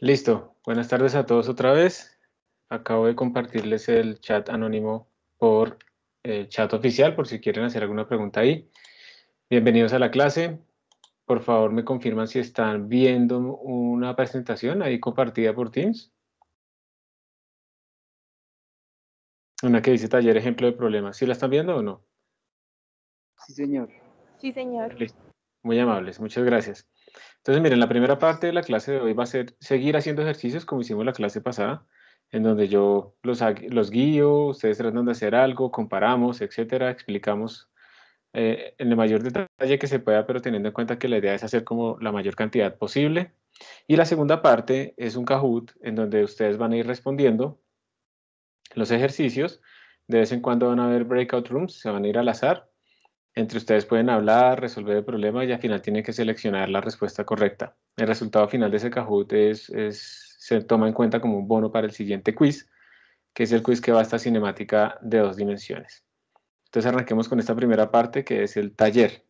Listo. Buenas tardes a todos otra vez. Acabo de compartirles el chat anónimo por el chat oficial, por si quieren hacer alguna pregunta ahí. Bienvenidos a la clase. Por favor, me confirman si están viendo una presentación ahí compartida por Teams. Una que dice taller ejemplo de problemas. ¿Sí la están viendo o no? Sí, señor. Sí, señor. Listo. Muy amables. Muchas gracias. Entonces, miren, la primera parte de la clase de hoy va a ser seguir haciendo ejercicios como hicimos la clase pasada, en donde yo los guío, ustedes tratan de hacer algo, comparamos, etcétera, explicamos en el mayor detalle que se pueda, pero teniendo en cuenta que la idea es hacer como la mayor cantidad posible. Y la segunda parte es un Kahoot, en donde ustedes van a ir respondiendo los ejercicios. De vez en cuando van a haber breakout rooms, se van a ir al azar. Entre ustedes pueden hablar, resolver el problema y al final tienen que seleccionar la respuesta correcta. El resultado final de ese Kahoot se toma en cuenta como un bono para el siguiente quiz, que es el quiz que va a esta cinemática de 2 dimensiones. Entonces arranquemos con esta primera parte que es el taller.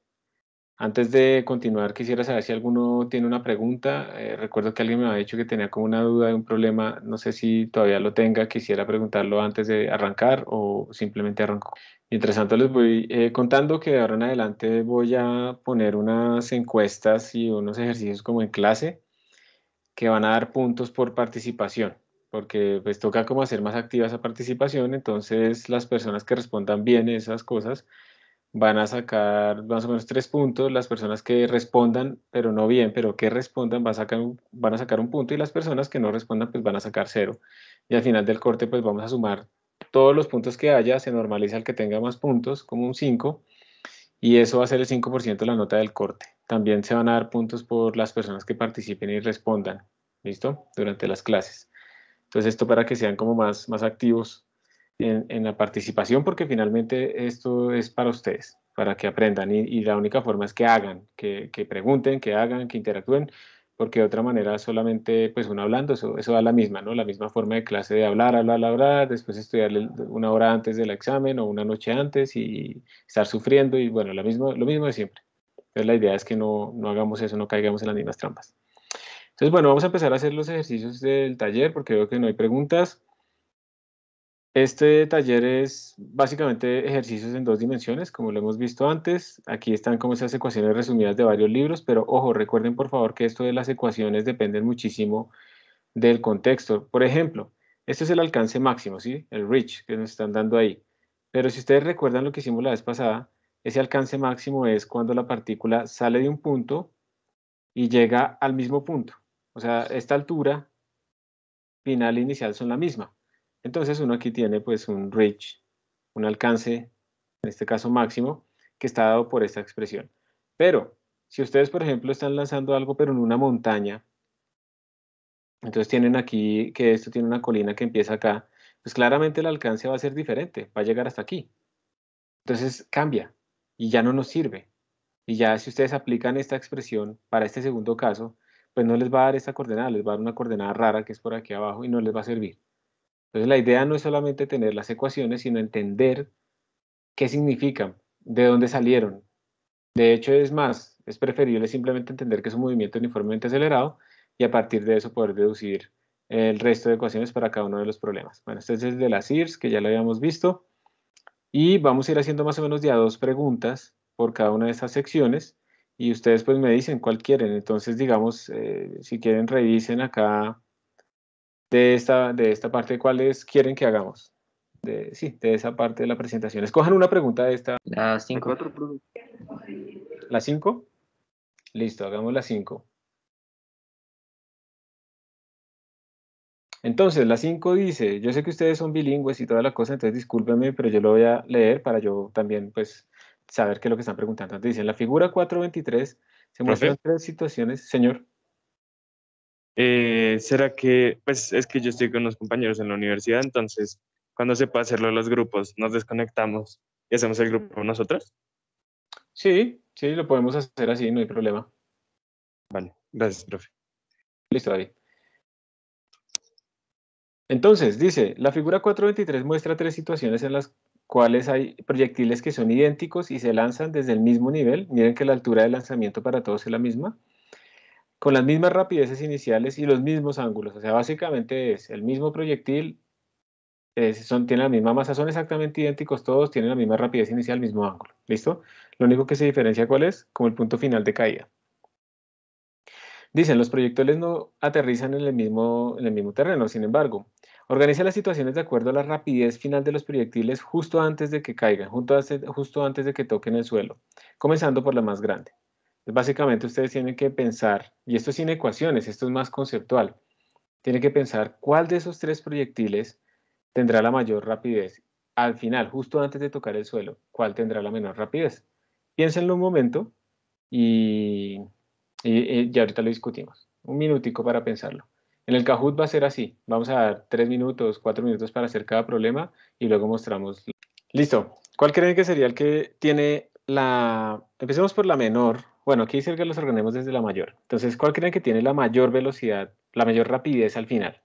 Antes de continuar, quisiera saber si alguno tiene una pregunta. Recuerdo que alguien me había dicho que tenía como una duda de un problema. No sé si todavía lo tenga. Quisiera preguntarlo antes de arrancar o simplemente arranco. Mientras tanto, les voy contando que de ahora en adelante voy a poner unas encuestas y unos ejercicios como en clase que van a dar puntos por participación, porque pues toca como hacer más activa esa participación. Entonces, las personas que respondan bien esas cosas van a sacar más o menos 3 puntos. Las personas que respondan, pero no bien, pero que respondan, van a sacar un punto y las personas que no respondan, pues van a sacar 0. Y al final del corte, pues vamos a sumar todos los puntos que haya, se normaliza el que tenga más puntos, como un 5, y eso va a ser el 5% de la nota del corte. También se van a dar puntos por las personas que participen y respondan, ¿listo? Durante las clases. Entonces esto para que sean como más activos en la participación, porque finalmente esto es para ustedes, para que aprendan y la única forma es que hagan, que pregunten, que hagan, que interactúen, porque de otra manera solamente pues uno hablando, eso da la misma, ¿no? La misma forma de clase de hablar, hablar, hablar, después estudiar una hora antes del examen o una noche antes y estar sufriendo y bueno, lo mismo de siempre. Entonces la idea es que no hagamos eso, no caigamos en las mismas trampas. Entonces, bueno, vamos a empezar a hacer los ejercicios del taller porque veo que no hay preguntas. Este taller es básicamente ejercicios en 2 dimensiones, como lo hemos visto antes. Aquí están como esas ecuaciones resumidas de varios libros, pero ojo, recuerden por favor que esto de las ecuaciones depende muchísimo del contexto. Por ejemplo, este es el alcance máximo, ¿sí? El reach que nos están dando ahí. Pero si ustedes recuerdan lo que hicimos la vez pasada, ese alcance máximo es cuando la partícula sale de un punto y llega al mismo punto. O sea, esta altura final e inicial son la misma. Entonces uno aquí tiene pues un reach, un alcance, en este caso máximo, que está dado por esta expresión. Pero si ustedes, por ejemplo, están lanzando algo pero en una montaña, entonces tienen aquí que esto tiene una colina que empieza acá, pues claramente el alcance va a ser diferente, va a llegar hasta aquí. Entonces cambia y ya no nos sirve. Y ya si ustedes aplican esta expresión para este segundo caso, pues no les va a dar esta coordenada, les va a dar una coordenada rara que es por aquí abajo y no les va a servir. Entonces la idea no es solamente tener las ecuaciones, sino entender qué significan, de dónde salieron. De hecho, es más, es preferible simplemente entender que es un movimiento uniformemente acelerado y a partir de eso poder deducir el resto de ecuaciones para cada uno de los problemas. Bueno, este es el de las IRS, que ya lo habíamos visto, y vamos a ir haciendo más o menos de a 2 preguntas por cada una de estas secciones y ustedes pues me dicen cuál quieren. Entonces, digamos, si quieren revisen acá de esta parte, ¿cuáles quieren que hagamos? Sí, de esa parte de la presentación. Escojan una pregunta de esta. Las La 5. 4, profe. ¿La 5? Listo, hagamos la 5. Entonces, la 5 dice, yo sé que ustedes son bilingües y toda la cosa, entonces discúlpenme, pero yo lo voy a leer para yo también, pues, saber qué es lo que están preguntando. Entonces, dice, en la figura 423 se muestran Profe, 3 situaciones. Señor, ¿será que, pues es que yo estoy con unos compañeros en la universidad, entonces cuando sepa hacerlo los grupos, nos desconectamos y hacemos el grupo nosotros? sí, sí, lo podemos hacer así, no hay problema. Vale, gracias, profe. Listo, David. Entonces, dice, la figura 423 muestra 3 situaciones en las cuales hay proyectiles que son idénticos y se lanzan desde el mismo nivel. Miren que la altura de lanzamiento para todos es la misma. con las mismas rapideces iniciales y los mismos ángulos. O sea, básicamente es el mismo proyectil, tienen la misma masa, son exactamente idénticos todos, tienen la misma rapidez inicial, el mismo ángulo. ¿Listo? Lo único que se diferencia, ¿cuál es? Como el punto final de caída. Dicen, los proyectiles no aterrizan en el mismo terreno, sin embargo, organiza las situaciones de acuerdo a la rapidez final de los proyectiles justo antes de que caigan, justo antes de que toquen el suelo, comenzando por la más grande. Entonces, básicamente ustedes tienen que pensar, y esto es sin ecuaciones, esto es más conceptual, tienen que pensar cuál de esos tres proyectiles tendrá la mayor rapidez. Al final, justo antes de tocar el suelo, ¿cuál tendrá la menor rapidez? Piénsenlo un momento y, ya ahorita lo discutimos. Un minutico para pensarlo. En el Kahoot va a ser así. Vamos a dar 3 minutos, 4 minutos para hacer cada problema y luego mostramos. Listo. ¿Cuál creen que sería el que tiene la... Empecemos por la menor. Bueno, aquí dice que los ordenemos desde la mayor. Entonces, ¿cuál creen que tiene la mayor velocidad, la mayor rapidez al final?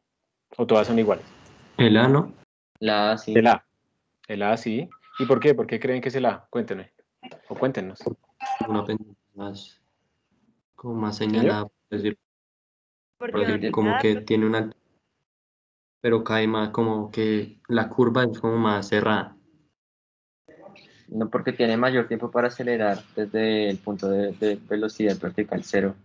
¿O todas son iguales? El ano, La A, sí. El A. El A, sí. ¿Y por qué? ¿Por qué creen que es el A? Cuéntenme. O cuéntenos. una pendiente más, como más Señor. señalada, por decir, Porque como que tiene una, pero cae más, como que la curva es como más cerrada. no porque tiene mayor tiempo para acelerar desde el punto de velocidad vertical cero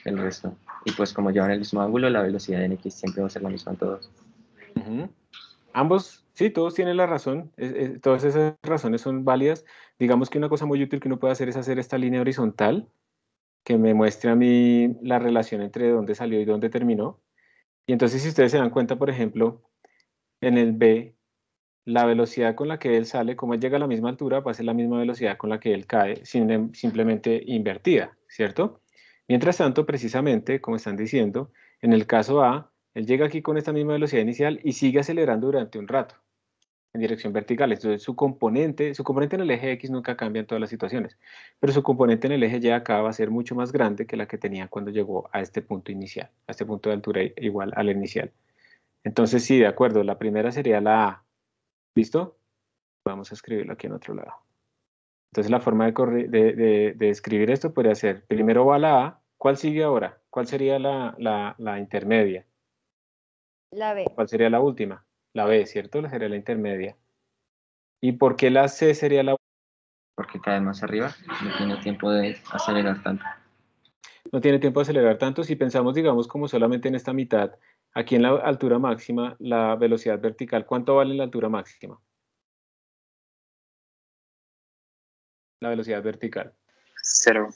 el resto. Y pues como llevan el mismo ángulo, la velocidad en X siempre va a ser la misma en todos. Ujú. Ambos, sí, todos tienen la razón. Todas esas razones son válidas. Digamos que una cosa muy útil que uno puede hacer es hacer esta línea horizontal que me muestre a mí la relación entre dónde salió y dónde terminó. Y entonces, si ustedes se dan cuenta, por ejemplo, en el B, la velocidad con la que él sale, como él llega a la misma altura, va a ser la misma velocidad con la que él cae, simplemente invertida, ¿cierto? Mientras tanto, precisamente, como están diciendo, en el caso A, él llega aquí con esta misma velocidad inicial y sigue acelerando durante un rato en dirección vertical. Entonces, su componente en el eje X nunca cambia en todas las situaciones, pero su componente en el eje Y acá va a ser mucho más grande que la que tenía cuando llegó a este punto inicial, a este punto de altura igual al inicial. Entonces, sí, de acuerdo, la primera sería la A. ¿Listo? Vamos a escribirlo aquí en otro lado. Entonces la forma de escribir esto podría ser, primero va la A, ¿cuál sigue ahora? ¿Cuál sería la intermedia? La B. ¿Cuál sería la última? La B, ¿cierto? La sería la intermedia. ¿Y por qué la C sería la... Porque cae más arriba, no tiene tiempo de acelerar tanto. No tiene tiempo de acelerar tanto? Si pensamos, digamos, como solamente en esta mitad, aquí en la altura máxima, la velocidad vertical, ¿cuánto vale la altura máxima? La velocidad vertical. 0.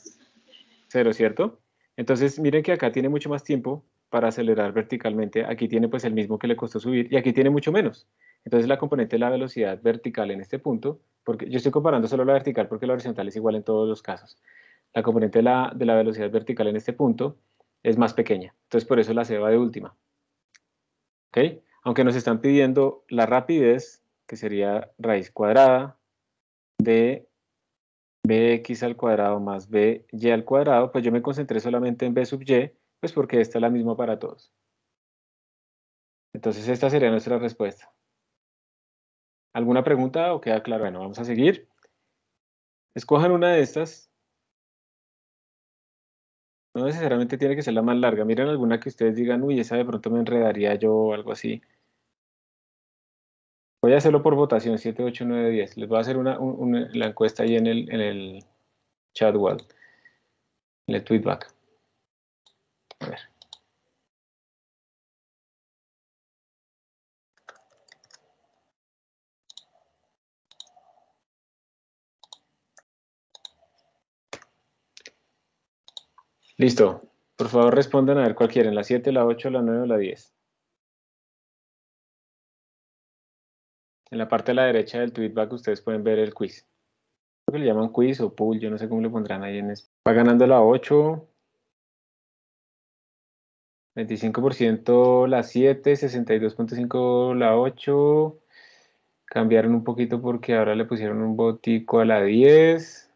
Cero, ¿cierto? Entonces, miren que acá tiene mucho más tiempo para acelerar verticalmente. Aquí tiene pues el mismo que le costó subir y aquí tiene mucho menos. Entonces, la componente de la velocidad vertical en este punto, porque yo estoy comparando solo la vertical porque la horizontal es igual en todos los casos. La componente de la velocidad vertical en este punto es más pequeña. Entonces, por eso la C va de última. ¿Ok? Aunque nos están pidiendo la rapidez, que sería raíz cuadrada de bx al cuadrado más by al cuadrado, pues yo me concentré solamente en b sub y, pues porque esta es la misma para todos. Entonces esta sería nuestra respuesta. ¿Alguna pregunta o queda claro? Bueno, vamos a seguir. Escojan una de estas. No necesariamente tiene que ser la más larga. Miren alguna que ustedes digan, uy, esa de pronto me enredaría yo o algo así. Voy a hacerlo por votación, 7, 8, 9, 10. Les voy a hacer la encuesta ahí en el chat wall, en el tweetback. A ver. Listo. Por favor, respondan a ver cuál quieren, la 7, la 8, la 9 o la 10. En la parte de la derecha del tweetback ustedes pueden ver el quiz. Creo que le llaman quiz o pool, yo no sé cómo le pondrán ahí en eso. Va ganando la 8, 25% la 7, 62.5 la 8. Cambiaron un poquito porque ahora le pusieron un botico a la 10.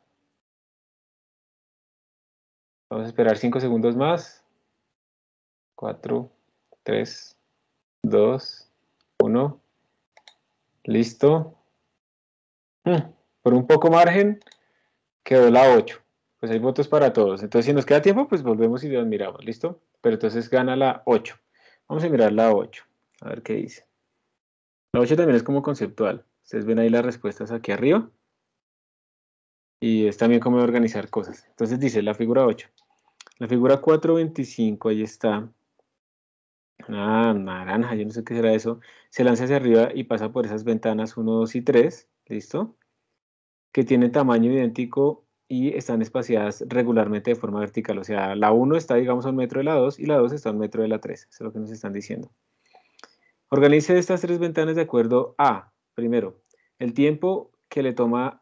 Vamos a esperar 5 segundos más. 4, 3, 2, 1. Listo. Por un poco margen quedó la 8. pues hay votos para todos. Entonces, si nos queda tiempo, pues volvemos y los miramos, ¿listo? Pero entonces gana la 8. Vamos a mirar la 8, a ver qué dice. La 8 también es como conceptual. Ustedes ven ahí las respuestas aquí arriba. Y es también cómo organizar cosas. Entonces dice la figura 8. La figura 425, ahí está. Ah, naranja, yo no sé qué será eso. Se lanza hacia arriba y pasa por esas ventanas 1, 2 y 3. ¿Listo? Que tienen tamaño idéntico y están espaciadas regularmente de forma vertical. O sea, la 1 está, digamos, a 1 metro de la 2 y la 2 está a 1 metro de la 3. Eso es lo que nos están diciendo. Organice estas tres ventanas de acuerdo a, primero, el tiempo que le toma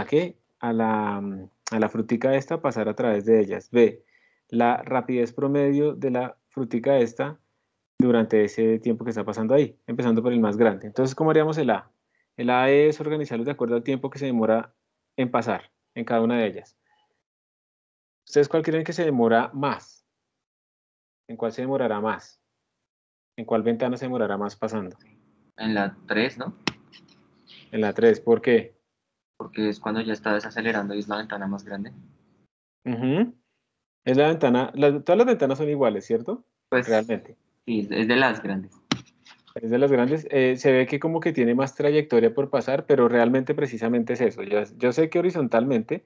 ¿qué? A la frutica esta pasar a través de ellas. B, la rapidez promedio de la frutica esta durante ese tiempo que está pasando ahí, empezando por el más grande. Entonces, ¿cómo haríamos el A? El A es organizarlos de acuerdo al tiempo que se demora en pasar en cada una de ellas. ¿Ustedes cuál creen que se demora más? ¿En cuál se demorará más? ¿En cuál ventana se demorará más pasando? En la 3, ¿no? En la 3. ¿Por qué? Porque es cuando ya está desacelerando y es la ventana más grande. Ujú. Es la ventana, todas las ventanas son iguales, ¿cierto? Pues Realmente. sí, es de las grandes. Es de las grandes. Se ve que como que tiene más trayectoria por pasar, pero realmente precisamente es eso. Yo sé que horizontalmente,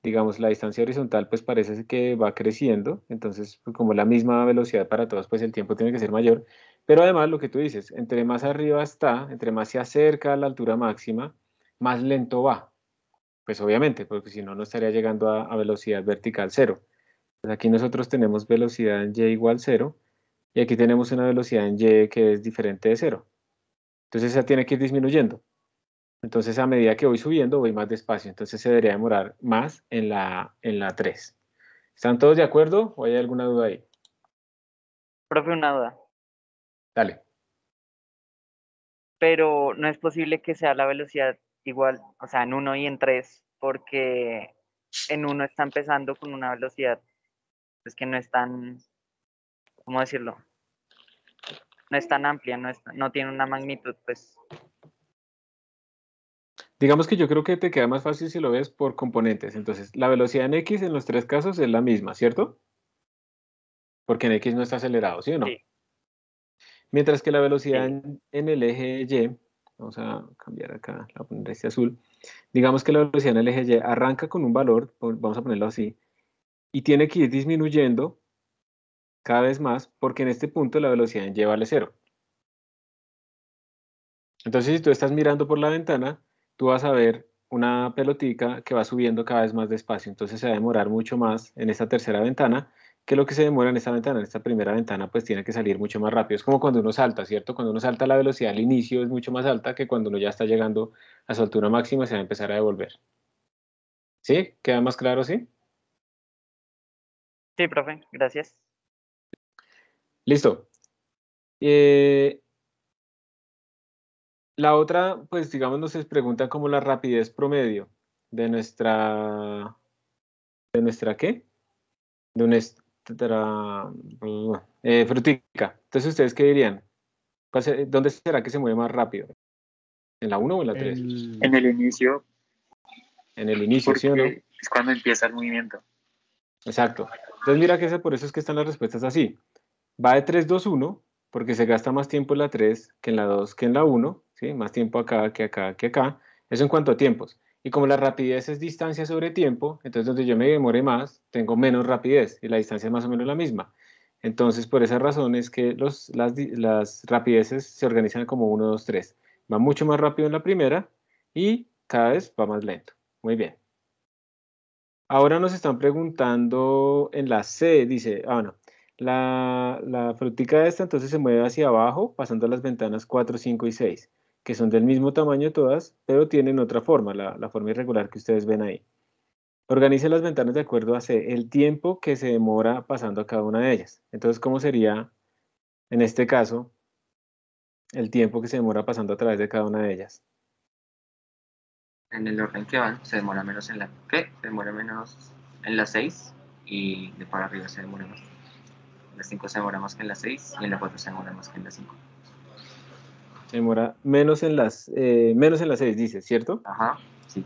digamos, la distancia horizontal pues parece que va creciendo, entonces pues, como la misma velocidad para todos, pues el tiempo tiene que ser mayor, pero además lo que tú dices, entre más arriba está, entre más se acerca a la altura máxima, más lento va, pues obviamente, porque si no, no estaría llegando a velocidad vertical cero. Pues aquí nosotros tenemos velocidad en y igual cero, y aquí tenemos una velocidad en y que es diferente de cero, entonces esa tiene que ir disminuyendo. Entonces, a medida que voy subiendo, voy más despacio. Entonces, se debería demorar más en la 3. ¿Están todos de acuerdo o hay alguna duda ahí? Profe, una duda. Dale. Pero no es posible que sea la velocidad igual, o sea, en 1 y en 3, porque en 1 está empezando con una velocidad, pues que no es tan, ¿cómo decirlo? No es tan amplia, no tiene una magnitud, pues. Digamos que yo creo que te queda más fácil si lo ves por componentes. Entonces, la velocidad en X en los tres casos es la misma, ¿cierto? Porque en X no está acelerado, ¿sí o no? Sí, Mientras que la velocidad sí. en el eje Y, vamos a cambiar acá, la voy a poner este azul. Digamos que la velocidad en el eje Y arranca con un valor, vamos a ponerlo así, y tiene que ir disminuyendo cada vez más porque en este punto la velocidad en Y vale cero. Entonces, si tú estás mirando por la ventana, tú vas a ver una pelotica que va subiendo cada vez más despacio. Entonces, se va a demorar mucho más en esta tercera ventana que lo que se demora en esta ventana. En esta primera ventana, pues tiene que salir mucho más rápido. Es como cuando uno salta, ¿cierto? Cuando uno salta, la velocidad al inicio es mucho más alta que cuando uno ya está llegando a su altura máxima y se va a empezar a devolver. ¿Sí? ¿Queda más claro, sí? Sí, profe, gracias. Listo. La otra, pues digamos, nos pregunta como la rapidez promedio de nuestra ¿qué? De nuestra frutica. Entonces, ¿ustedes qué dirían? ¿Dónde será que se mueve más rápido? ¿En la 1 o en la 3? En el inicio, En el inicio, ¿sí o no? porque es cuando empieza el movimiento. Exacto. Entonces, mira que por eso es que están las respuestas así. Va de 3, 2, 1, porque se gasta más tiempo en la 3 que en la 2 que en la 1, ¿sí? Más tiempo acá que acá que acá. Eso en cuanto a tiempos. Y como la rapidez es distancia sobre tiempo, entonces donde yo me demore más, tengo menos rapidez y la distancia es más o menos la misma. Entonces, por esa razón es que las rapideces se organizan como 1, 2, 3. Va mucho más rápido en la primera y cada vez va más lento. Muy bien. Ahora nos están preguntando en la C, dice, no, la frutica esta entonces se mueve hacia abajo, pasando las ventanas 4, 5 y 6, que son del mismo tamaño todas, pero tienen otra forma, la forma irregular que ustedes ven ahí. Organice las ventanas de acuerdo a C, el tiempo que se demora pasando a cada una de ellas. Entonces, ¿cómo sería, en este caso, el tiempo que se demora pasando a través de cada una de ellas? En el orden que van, se demora menos en la ¿qué? Se demora menos en la 6 y de para arriba se demora más. En la 5 se demora más que en la 6 y en la 4 se demora más que en la 5. Se demora menos en las 6, dice, ¿cierto? Ajá, sí.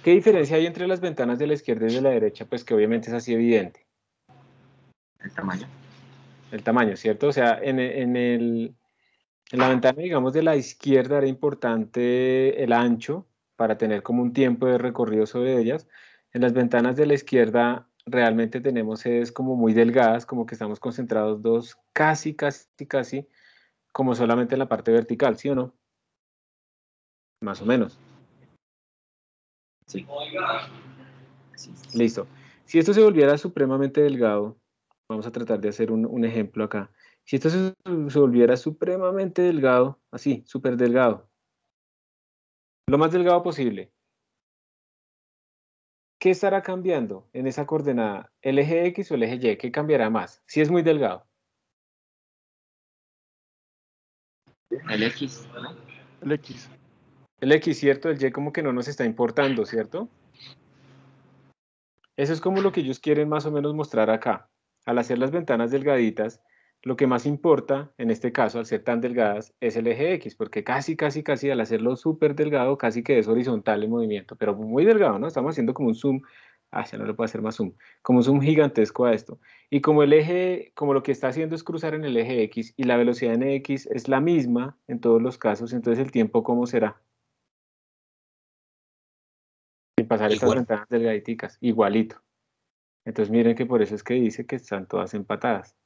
¿Qué diferencia hay entre las ventanas de la izquierda y de la derecha? Pues que obviamente es así evidente. El tamaño. El tamaño, ¿cierto? O sea, en la ventana, digamos, de la izquierda era importante el ancho para tener como un tiempo de recorrido sobre ellas. En las ventanas de la izquierda realmente tenemos es como muy delgadas, como que estamos concentrados dos casi, casi, casi, como solamente en la parte vertical, ¿sí o no? Más o menos. Sí. Sí, sí. Listo. Si esto se volviera supremamente delgado, vamos a tratar de hacer un ejemplo acá. Si esto se volviera supremamente delgado, así, súper delgado, lo más delgado posible, ¿qué estará cambiando en esa coordenada? ¿El eje X o el eje Y? ¿Qué cambiará más? Si es muy delgado. El X, ¿no? El X. El X, ¿cierto? El Y como que no nos está importando, ¿cierto? Eso es como lo que ellos quieren más o menos mostrar acá. Al hacer las ventanas delgaditas, lo que más importa, en este caso, al ser tan delgadas, es el eje X, porque casi, casi, casi, al hacerlo súper delgado, casi que es horizontal el movimiento, pero muy delgado, ¿no? Estamos haciendo como un zoom, ya no le puedo hacer más zoom, como un zoom gigantesco a esto. Y como el eje, como lo que está haciendo es cruzar en el eje X y la velocidad en X es la misma en todos los casos, entonces el tiempo, ¿cómo será? Sin pasar estas Igual. ventanas delgaditicas, igualito. Entonces miren que por eso es que dice que están todas empatadas.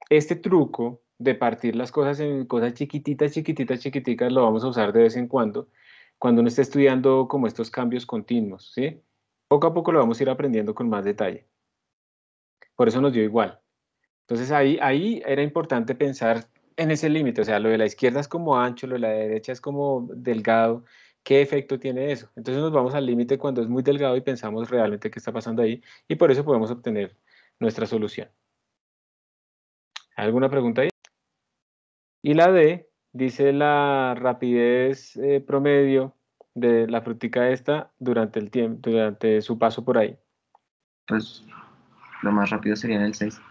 Este truco de partir las cosas en cosas chiquititas, chiquititas, chiquiticas, lo vamos a usar de vez en cuando uno esté estudiando como estos cambios continuos, ¿sí? Poco a poco lo vamos a ir aprendiendo con más detalle. Por eso nos dio igual. Entonces ahí era importante pensar en ese límite, o sea, lo de la izquierda es como ancho, lo de la derecha es como delgado. ¿Qué efecto tiene eso? Entonces nos vamos al límite cuando es muy delgado y pensamos realmente qué está pasando ahí y por eso podemos obtener nuestra solución. ¿Alguna pregunta ahí? Y la D dice la rapidez promedio de la frutica esta durante el tiempo, durante su paso por ahí. Pues lo más rápido sería en el 6.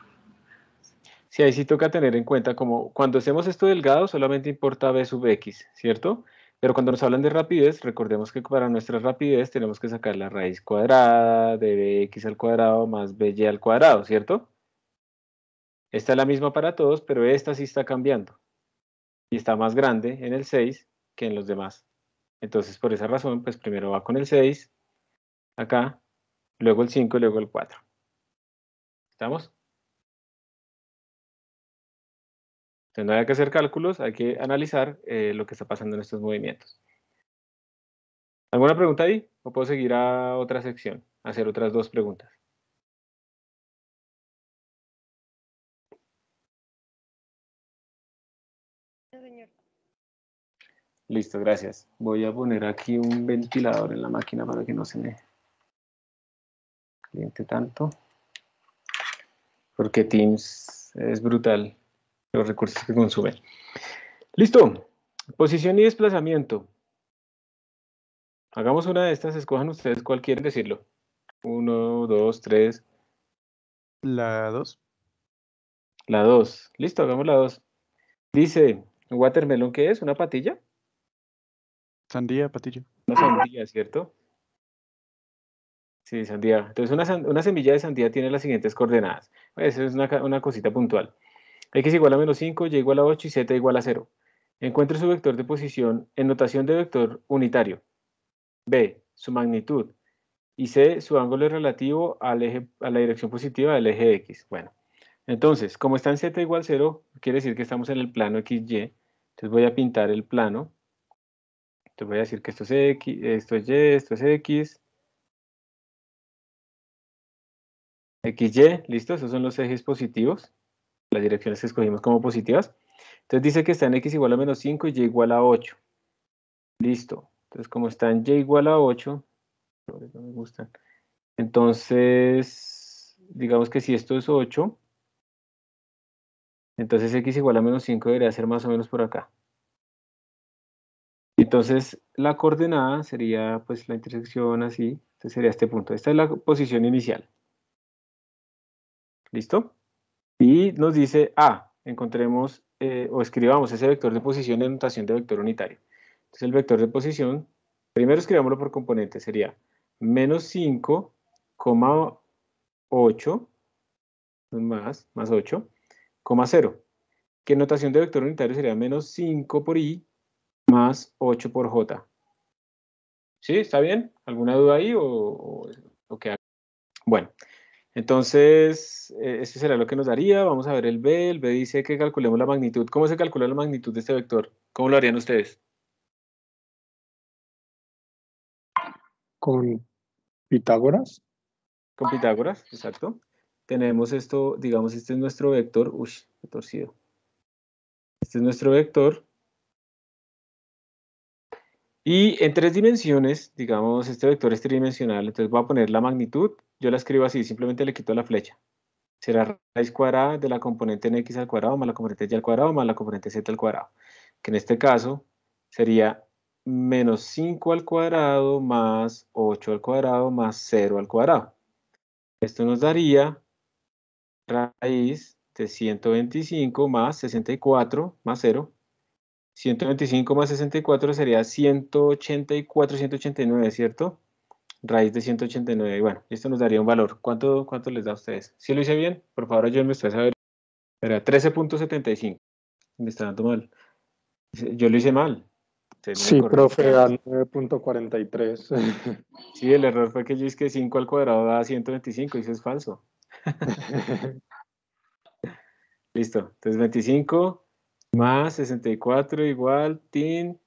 Sí, ahí sí toca tener en cuenta como cuando hacemos esto delgado solamente importa B sub X, ¿cierto? Pero cuando nos hablan de rapidez, recordemos que para nuestra rapidez tenemos que sacar la raíz cuadrada de bx al cuadrado más by al cuadrado, ¿cierto? Esta es la misma para todos, pero esta sí está cambiando y está más grande en el 6 que en los demás. Entonces, por esa razón, pues primero va con el 6 acá, luego el 5 y luego el 4. ¿Estamos? Entonces no hay que hacer cálculos, hay que analizar lo que está pasando en estos movimientos. ¿Alguna pregunta ahí? ¿O puedo seguir a otra sección? Hacer otras dos preguntas. No, señor. Listo, gracias. Voy a poner aquí un ventilador en la máquina para que no se me caliente tanto. Porque Teams es brutal los recursos que consume. Listo. Posición y desplazamiento. Hagamos una de estas, escojan ustedes cuál quieren decirlo. 1, 2, 3. La 2. La 2. Listo, hagamos la 2. Dice, watermelon, ¿qué es? ¿Una patilla? Sandía, patillo. Una sandía, ¿cierto? Sí, sandía. Entonces, una semilla de sandía tiene las siguientes coordenadas. Esa es una cosita puntual. X igual a menos 5, Y igual a 8 y Z igual a 0. Encuentre su vector de posición en notación de vector unitario. B, su magnitud. Y C, su ángulo relativo al eje, a la dirección positiva del eje X. Bueno, entonces, como está en Z igual 0, quiere decir que estamos en el plano XY. Entonces voy a pintar el plano. Entonces voy a decir que esto es X, esto es Y, esto es X. XY, listo, esos son los ejes positivos, las direcciones que escogimos como positivas. Entonces dice que está en X igual a menos 5 y Y igual a 8. Listo. Entonces como está en Y igual a 8, no me gustan. Entonces, digamos que si esto es 8, entonces X igual a menos 5 debería ser más o menos por acá. Entonces la coordenada sería pues la intersección así, entonces sería este punto. Esta es la posición inicial. ¿Listo? Y nos dice, encontremos o escribamos ese vector de posición en notación de vector unitario. Entonces el vector de posición, primero escribámoslo por componente, sería menos 5,8 más 8, 0. ¿Qué notación de vector unitario sería menos 5 por i más 8 por j? ¿Sí? ¿Está bien? ¿Alguna duda ahí o qué? Bueno, entonces, este será lo que nos daría. Vamos a ver el B. El B dice que calculemos la magnitud. ¿Cómo se calcula la magnitud de este vector? ¿Cómo lo harían ustedes? Con Pitágoras. Con Pitágoras, exacto. Tenemos esto, digamos, este es nuestro vector. Uy, qué torcido. Este es nuestro vector. Y en 3 dimensiones, digamos, este vector es tridimensional. Entonces voy a poner la magnitud. Yo la escribo así, simplemente le quito la flecha. Será raíz cuadrada de la componente en x al cuadrado más la componente y al cuadrado más la componente z al cuadrado. Que en este caso sería menos 5 al cuadrado más 8 al cuadrado más 0 al cuadrado. Esto nos daría raíz de 125 más 64 más 0. 125 más 64 sería 184, 189, ¿cierto? Raíz de 189. Bueno, esto nos daría un valor. ¿Cuánto les da a ustedes? ¿Sí lo hice bien? Por favor, ayúdenme ustedes a ver. Era 13,75. Me está dando mal. Yo lo hice mal. Ustedes no me Sí, profe, a corrigen. 9.43. Sí, el error fue que yo dije que 5 al cuadrado da 125 y eso es falso. Listo. Entonces 25 más 64 igual, tin.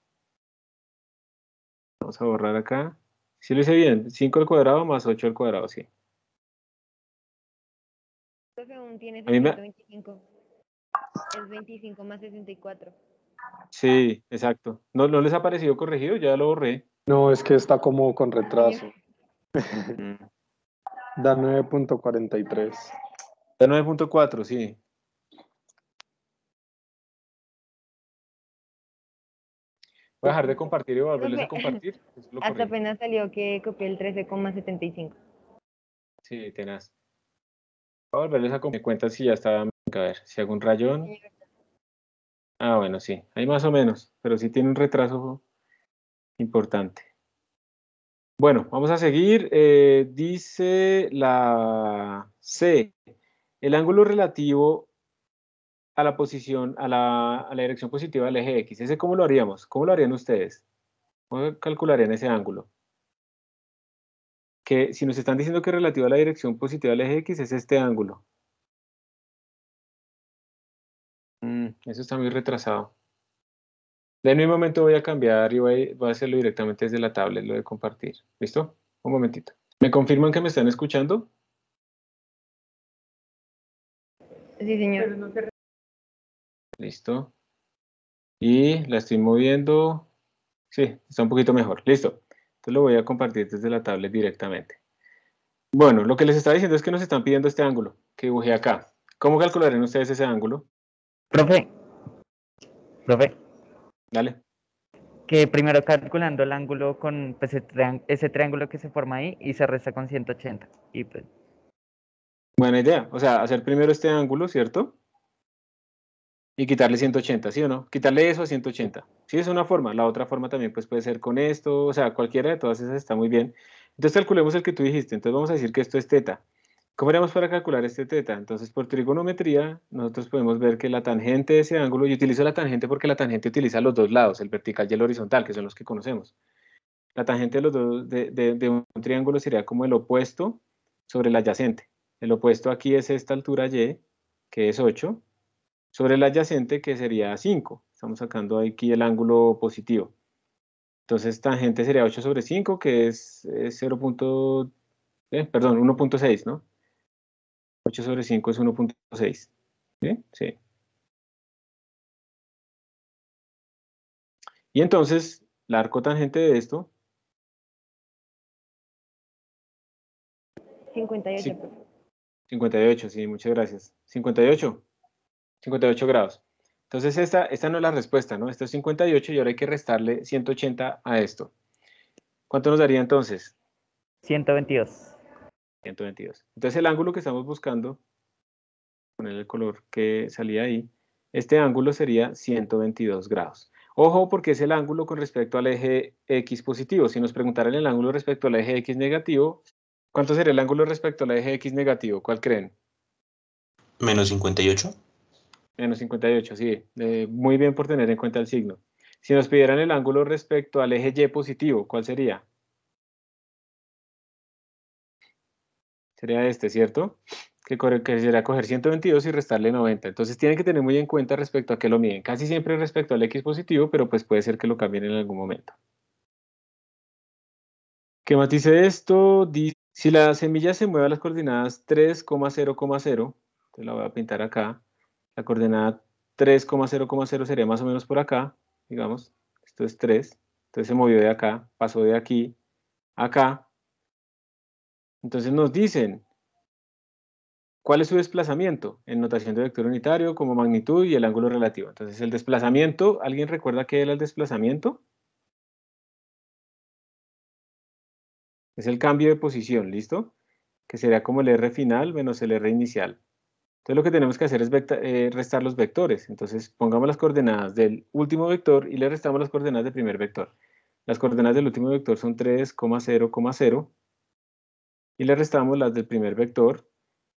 Vamos a borrar acá. Sí lo hice bien. 5 al cuadrado más 8 al cuadrado, sí. Profe, aún tienes A mí el me... 125. Es 25 más 64. Sí, exacto. ¿No les ha parecido corregido? Ya lo borré. No, es que está como con retraso. Mm. Da 9.43. Da 9,4, sí. Voy a dejar de compartir y voy a volverles a Profe, compartir. Eso lo hasta corrijo. apenas salió que copié el 13,75. Sí, tenaz. Voy a volverles a compartir. Me cuentan si ya está. A ver, si hago un rayón. Ah, bueno, sí. Hay más o menos, pero sí tiene un retraso importante. Bueno, vamos a seguir. Dice la C. El ángulo relativo a la posición, a la dirección positiva del eje X. ¿Ese cómo lo haríamos? ¿Cómo lo harían ustedes? ¿Cómo calcularían ese ángulo? Que si nos están diciendo que es relativo a la dirección positiva del eje X, es este ángulo. Eso está muy retrasado. De mi momento voy a cambiar y voy a hacerlo directamente desde la tablet, lo de compartir. ¿Listo? Un momentito. ¿Me confirman que me están escuchando? Sí, señor. Listo. Y la estoy moviendo. Sí, está un poquito mejor. Listo. Entonces lo voy a compartir desde la tablet directamente. Bueno, lo que les estaba diciendo es que nos están pidiendo este ángulo que dibujé acá. ¿Cómo calcularán ustedes ese ángulo? Profe, Dale. que primero calculando el ángulo con pues, ese triángulo que se forma ahí y se resta con 180. Y pues, Buena idea. O sea, hacer primero este ángulo, ¿cierto? Y quitarle 180, ¿sí o no? Quitarle eso a 180. Sí, es una forma. La otra forma también pues, puede ser con esto. O sea, cualquiera de todas esas está muy bien. Entonces calculemos el que tú dijiste. Entonces vamos a decir que esto es teta. ¿Cómo haríamos para calcular este teta? Entonces, por trigonometría, nosotros podemos ver que la tangente de ese ángulo, yo utilizo la tangente porque la tangente utiliza los dos lados, el vertical y el horizontal, que son los que conocemos. La tangente de los dos de un triángulo sería como el opuesto sobre el adyacente. El opuesto aquí es esta altura y, que es 8, sobre el adyacente, que sería 5. Estamos sacando aquí el ángulo positivo. Entonces, tangente sería 8 sobre 5, que es 1.6, ¿no? 8 sobre 5 es 1.6. ¿Sí? Sí. Y entonces, el arco tangente de esto, 58, sí, profe. 58, sí, muchas gracias. 58 grados. Entonces, esta no es la respuesta, ¿no? Esto es 58 y ahora hay que restarle 180 a esto. ¿Cuánto nos daría entonces? 122. 122. Entonces, el ángulo que estamos buscando, poner el color que salía ahí, este ángulo sería 122 grados. Ojo, porque es el ángulo con respecto al eje X positivo. Si nos preguntaran el ángulo respecto al eje X negativo, ¿cuánto sería el ángulo respecto al eje X negativo? ¿Cuál creen? Menos 58. Menos 58, sí. Muy bien por tener en cuenta el signo. Si nos pidieran el ángulo respecto al eje Y positivo, ¿cuál sería? Sería este, ¿cierto? Que sería coger 122 y restarle 90. Entonces tienen que tener muy en cuenta respecto a qué lo miden. Casi siempre respecto al X positivo, pero pues puede ser que lo cambien en algún momento. ¿Qué matice esto? Si la semilla se mueve a las coordenadas 3,0,0, te la voy a pintar acá. La coordenada 3,0,0 sería más o menos por acá, digamos. Esto es 3. Entonces se movió de acá, pasó de aquí a acá. Entonces nos dicen, ¿cuál es su desplazamiento? En notación de vector unitario, como magnitud y el ángulo relativo. Entonces el desplazamiento, ¿alguien recuerda qué era el desplazamiento? Es el cambio de posición, ¿listo? Que sería como el R final menos el R inicial. Entonces lo que tenemos que hacer es restar los vectores. Entonces pongamos las coordenadas del último vector y le restamos las coordenadas del primer vector. Las coordenadas del último vector son 3,0,0 y le restamos las del primer vector,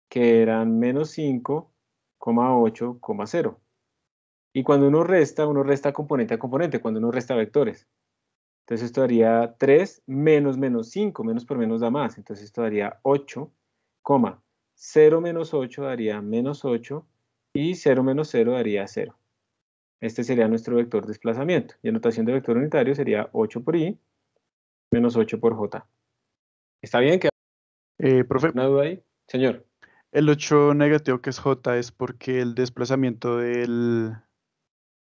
que eran menos 5,8,0. Y cuando uno resta componente a componente, cuando uno resta vectores. Entonces esto daría 3 menos menos 5, menos por menos da más. Entonces esto daría 8, 0 menos 8 daría menos 8 y 0 menos 0 daría 0. Este sería nuestro vector de desplazamiento. Y en notación de vector unitario sería 8 por i menos 8 por j. ¿Está bien? Profe, ¿Una duda ahí? Señor. el 8 negativo que es J es porque el desplazamiento de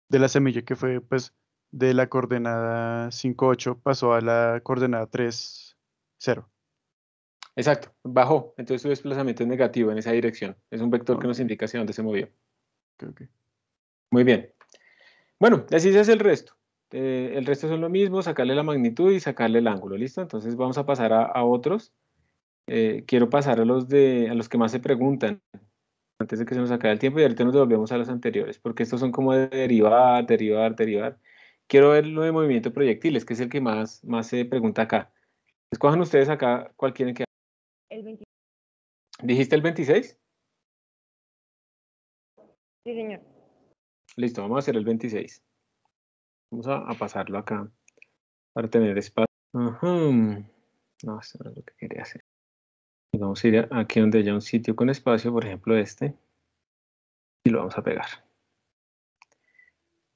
la semilla que fue pues de la coordenada 5,8 pasó a la coordenada 3,0. Exacto, bajó. Entonces su desplazamiento es negativo en esa dirección. Es un vector que nos Ok, indica hacia dónde se movió. ok. Muy bien. Bueno, así se hace el resto. El resto son lo mismo, sacarle la magnitud y sacarle el ángulo, ¿listo? Entonces vamos a pasar a otros. Quiero pasar a los que más se preguntan antes de que se nos acabe el tiempo y ahorita nos devolvemos a los anteriores, porque estos son como de derivar, derivar, derivar. Quiero ver lo de movimiento de proyectiles, que es el que más se pregunta acá. Escojan ustedes acá cuál quieren que haga. El 20. ¿Dijiste el 26? Sí, señor. Listo, vamos a hacer el 26. Vamos a pasarlo acá para tener espacio. Ajá. No, esto no es lo que quería hacer. Vamos a ir aquí donde haya un sitio con espacio, por ejemplo este, y lo vamos a pegar.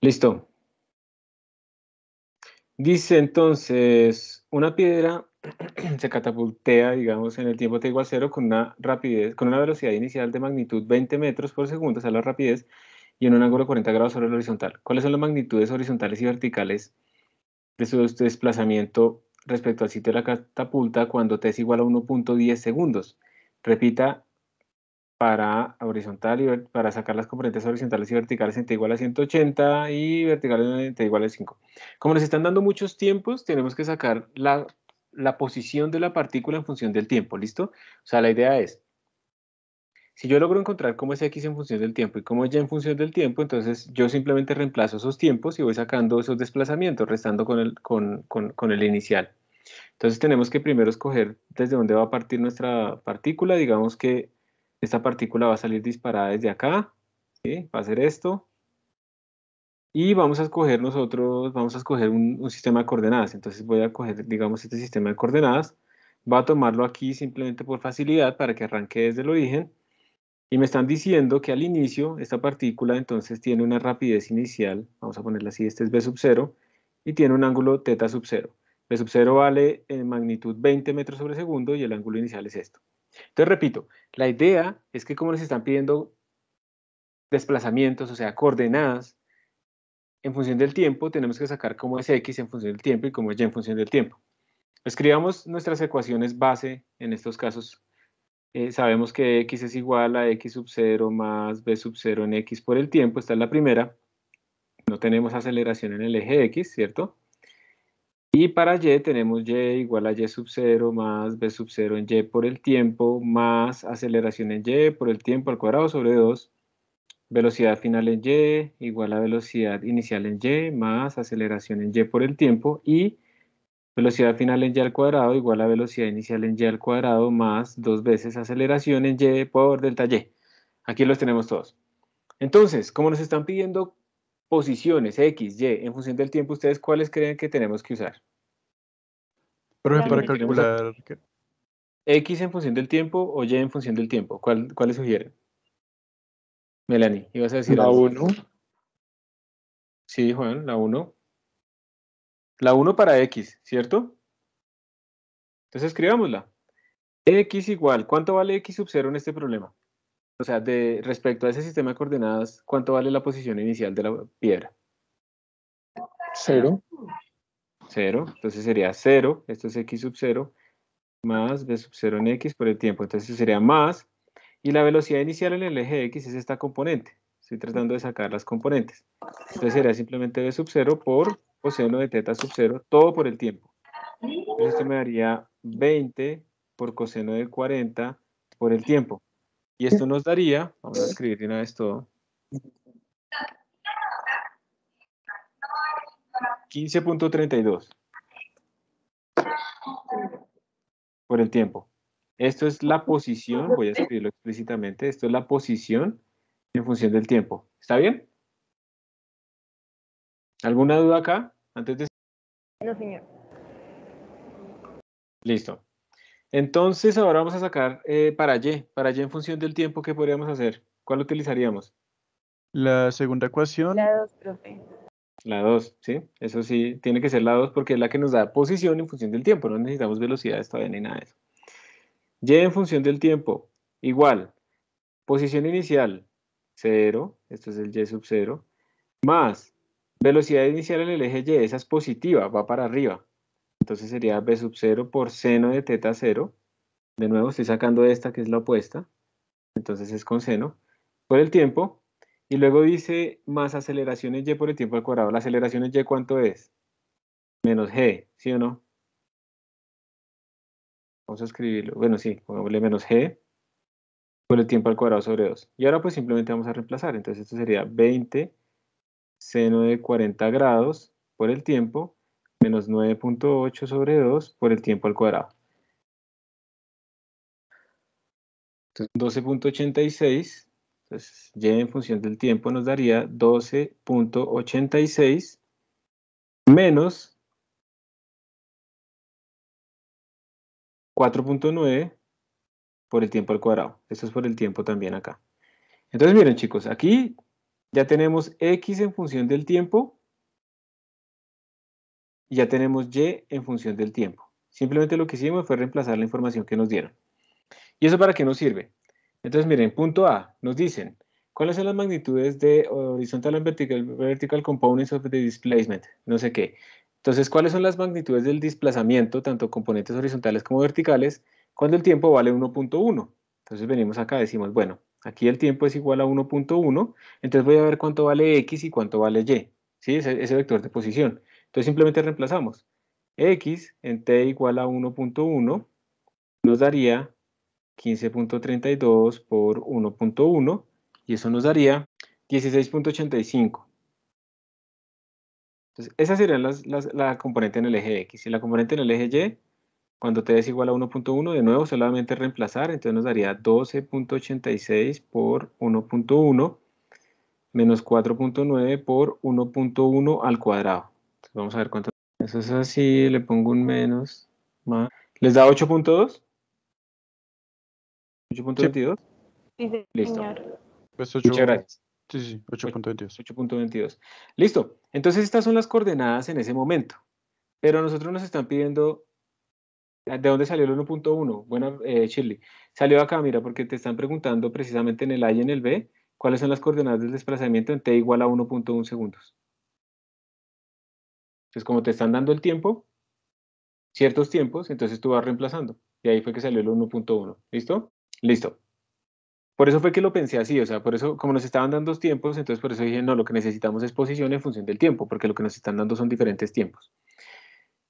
Listo. Dice entonces, una piedra se catapultea, digamos, en el tiempo t igual 0 con una rapidez, con una velocidad inicial de magnitud 20 metros por segundo, esa es la rapidez, y en un ángulo de 40 grados sobre el horizontal. ¿Cuáles son las magnitudes horizontales y verticales de su desplazamiento respecto al sitio de la catapulta cuando t es igual a 1.10 segundos? Repita para horizontal y para sacar las componentes horizontales y verticales en t igual a 180 y verticales en t igual a 5. Como nos están dando muchos tiempos, tenemos que sacar la posición de la partícula en función del tiempo, ¿listo? O sea, la idea es, si yo logro encontrar cómo es x en función del tiempo y cómo es y en función del tiempo, entonces yo simplemente reemplazo esos tiempos y voy sacando esos desplazamientos, restando con el inicial. Entonces tenemos que primero escoger desde dónde va a partir nuestra partícula. Digamos que esta partícula va a salir disparada desde acá, ¿sí? Va a ser esto. Y vamos a escoger un sistema de coordenadas. Entonces voy a coger, digamos, este sistema de coordenadas. Voy a tomarlo aquí simplemente por facilidad para que arranque desde el origen. Y me están diciendo que al inicio esta partícula entonces tiene una rapidez inicial, vamos a ponerla así, este es v sub 0, y tiene un ángulo θ sub 0. V sub 0 vale en magnitud 20 metros sobre segundo y el ángulo inicial es esto. Entonces repito, la idea es que como nos están pidiendo desplazamientos, o sea, coordenadas, en función del tiempo tenemos que sacar cómo es x en función del tiempo y cómo es y en función del tiempo. Escribamos nuestras ecuaciones base en estos casos. Sabemos que x es igual a x sub 0 más b sub 0 en x por el tiempo, esta es la primera. No tenemos aceleración en el eje x, ¿cierto? Y para y tenemos y igual a y sub 0 más b sub 0 en y por el tiempo más aceleración en y por el tiempo al cuadrado sobre 2 velocidad final en y igual a velocidad inicial en y más aceleración en y por el tiempo y velocidad final en y al cuadrado igual a velocidad inicial en y al cuadrado más 2 veces aceleración en y por delta y. Aquí los tenemos todos. Entonces, como nos están pidiendo posiciones X, Y, en función del tiempo, ¿ustedes cuáles creen que tenemos que usar? Profe, La para mía. Tenemos a calcular, X en función del tiempo o Y en función del tiempo. ¿Cuáles sugieren? Melanie, ¿ibas a decir La algo? 1. Sí, Juan, la 1. La 1 para X, ¿cierto? Entonces escribámosla. X igual, ¿cuánto vale X sub 0 en este problema? O sea, respecto a ese sistema de coordenadas, ¿cuánto vale la posición inicial de la piedra? 0. 0, entonces sería 0, esto es X sub 0, más B sub 0 en X por el tiempo, entonces eso sería más, y la velocidad inicial en el eje X es esta componente, estoy tratando de sacar las componentes, entonces sería simplemente B sub 0 por coseno de teta sub 0, todo por el tiempo, entonces esto me daría 20 por coseno de 40 por el tiempo, y esto nos daría, vamos a escribir de una vez todo, 15.32 por el tiempo. Esto es la posición, voy a escribirlo explícitamente, esto es la posición en función del tiempo. ¿Está bien? ¿Alguna duda acá? Antes de... No, señor. Listo. Entonces ahora vamos a sacar para y en función del tiempo, ¿qué podríamos hacer? ¿Cuál utilizaríamos? la segunda ecuación, La 2, profe. La 2, ¿sí? Eso sí, tiene que ser la 2 porque es la que nos da posición en función del tiempo, no necesitamos velocidades todavía ni nada de eso. Y en función del tiempo, igual, posición inicial, 0, esto es el y sub 0, más velocidad inicial en el eje y, esa es positiva, va para arriba. Entonces sería b sub 0 por seno de teta 0. De nuevo estoy sacando esta que es la opuesta. Entonces es con seno. Por el tiempo. Y luego dice más aceleración en y por el tiempo al cuadrado. ¿La aceleración en y cuánto es? Menos g, ¿sí o no? Vamos a escribirlo. Bueno, sí, pongámosle menos g por el tiempo al cuadrado sobre 2. Y ahora pues simplemente vamos a reemplazar. Entonces esto sería 20 seno de 40 grados por el tiempo menos 9.8 sobre 2 por el tiempo al cuadrado. Entonces 12.86, entonces y en función del tiempo nos daría 12.86 menos 4.9 por el tiempo al cuadrado. Esto es por el tiempo también acá. Entonces miren chicos, aquí ya tenemos x en función del tiempo y ya tenemos y en función del tiempo. Simplemente lo que hicimos fue reemplazar la información que nos dieron. ¿Y eso para qué nos sirve? Entonces, miren, punto A, nos dicen, ¿cuáles son las magnitudes de horizontal and vertical components of the displacement? No sé qué. Entonces, ¿cuáles son las magnitudes del desplazamiento, tanto componentes horizontales como verticales, cuando el tiempo vale 1.1? Entonces venimos acá y decimos, bueno, aquí el tiempo es igual a 1.1, entonces voy a ver cuánto vale x y cuánto vale y, ¿sí? Ese vector de posición. Entonces simplemente reemplazamos. X en t igual a 1.1 nos daría 15.32 por 1.1 y eso nos daría 16.85. Entonces, esa sería la componente en el eje X. Y la componente en el eje Y, cuando t es igual a 1.1, de nuevo solamente reemplazar, entonces nos daría 12.86 por 1.1 menos 4.9 por 1.1 al cuadrado. Entonces, vamos a ver cuánto. Eso es así, le pongo un menos, más. ¿Les da 8.2? sí, ¿8.22? Sí, Listo. señor. pues Muchas 8, gracias. sí, 8.22. 8.22. Listo. Entonces estas son las coordenadas en ese momento. Pero nosotros nos están pidiendo, ¿de dónde salió el 1.1? Buena, Shirley. Salió acá, mira, porque te están preguntando precisamente en el A y en el B, cuáles son las coordenadas del desplazamiento en t igual a 1.1 segundos. Entonces, como te están dando el tiempo, ciertos tiempos, entonces tú vas reemplazando. Y ahí fue que salió el 1.1. ¿Listo? Listo. Por eso fue que lo pensé así, o sea, por eso, como nos estaban dando tiempos, entonces por eso dije, no, lo que necesitamos es posición en función del tiempo, porque lo que nos están dando son diferentes tiempos.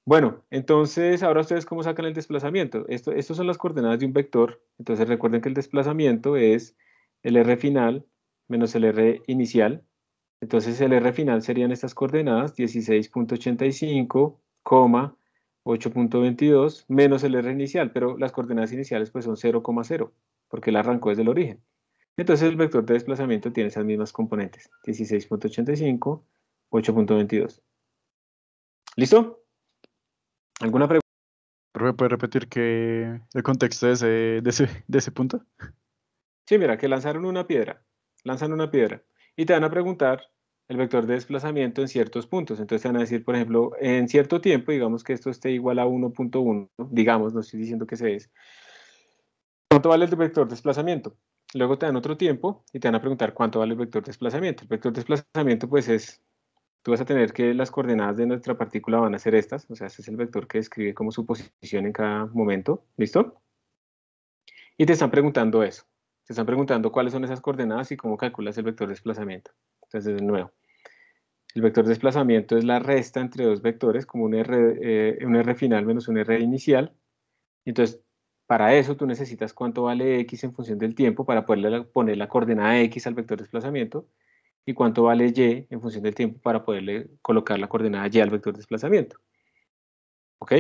Bueno, entonces, ahora ustedes cómo sacan el desplazamiento. Estos son las coordenadas de un vector, entonces recuerden que el desplazamiento es el R final menos el R inicial. Entonces el R final serían estas coordenadas, 16.85, 8.22, menos el R inicial, pero las coordenadas iniciales pues son 0,0, porque él arrancó desde el origen. Entonces el vector de desplazamiento tiene esas mismas componentes, 16.85, 8.22. ¿Listo? ¿Alguna pregunta? ¿Profe, puede repetir el contexto de ese punto? Sí, mira, que lanzan una piedra, y te van a preguntar el vector de desplazamiento en ciertos puntos. Entonces te van a decir, por ejemplo, en cierto tiempo, digamos que esto esté igual a 1.1, digamos, no estoy diciendo que se es. ¿Cuánto vale el vector de desplazamiento? Luego te dan otro tiempo y te van a preguntar cuánto vale el vector de desplazamiento. El vector de desplazamiento, pues tú vas a tener que las coordenadas de nuestra partícula van a ser estas, o sea, este es el vector que describe como su posición en cada momento, ¿listo? Y te están preguntando eso. Te están preguntando cuáles son esas coordenadas y cómo calculas el vector de desplazamiento. Entonces, de nuevo, el vector de desplazamiento es la resta entre dos vectores, como un R final menos un R inicial. Entonces, para eso tú necesitas cuánto vale X en función del tiempo para poner la coordenada X al vector de desplazamiento y cuánto vale Y en función del tiempo para poderle colocar la coordenada Y al vector de desplazamiento. ¿Ok?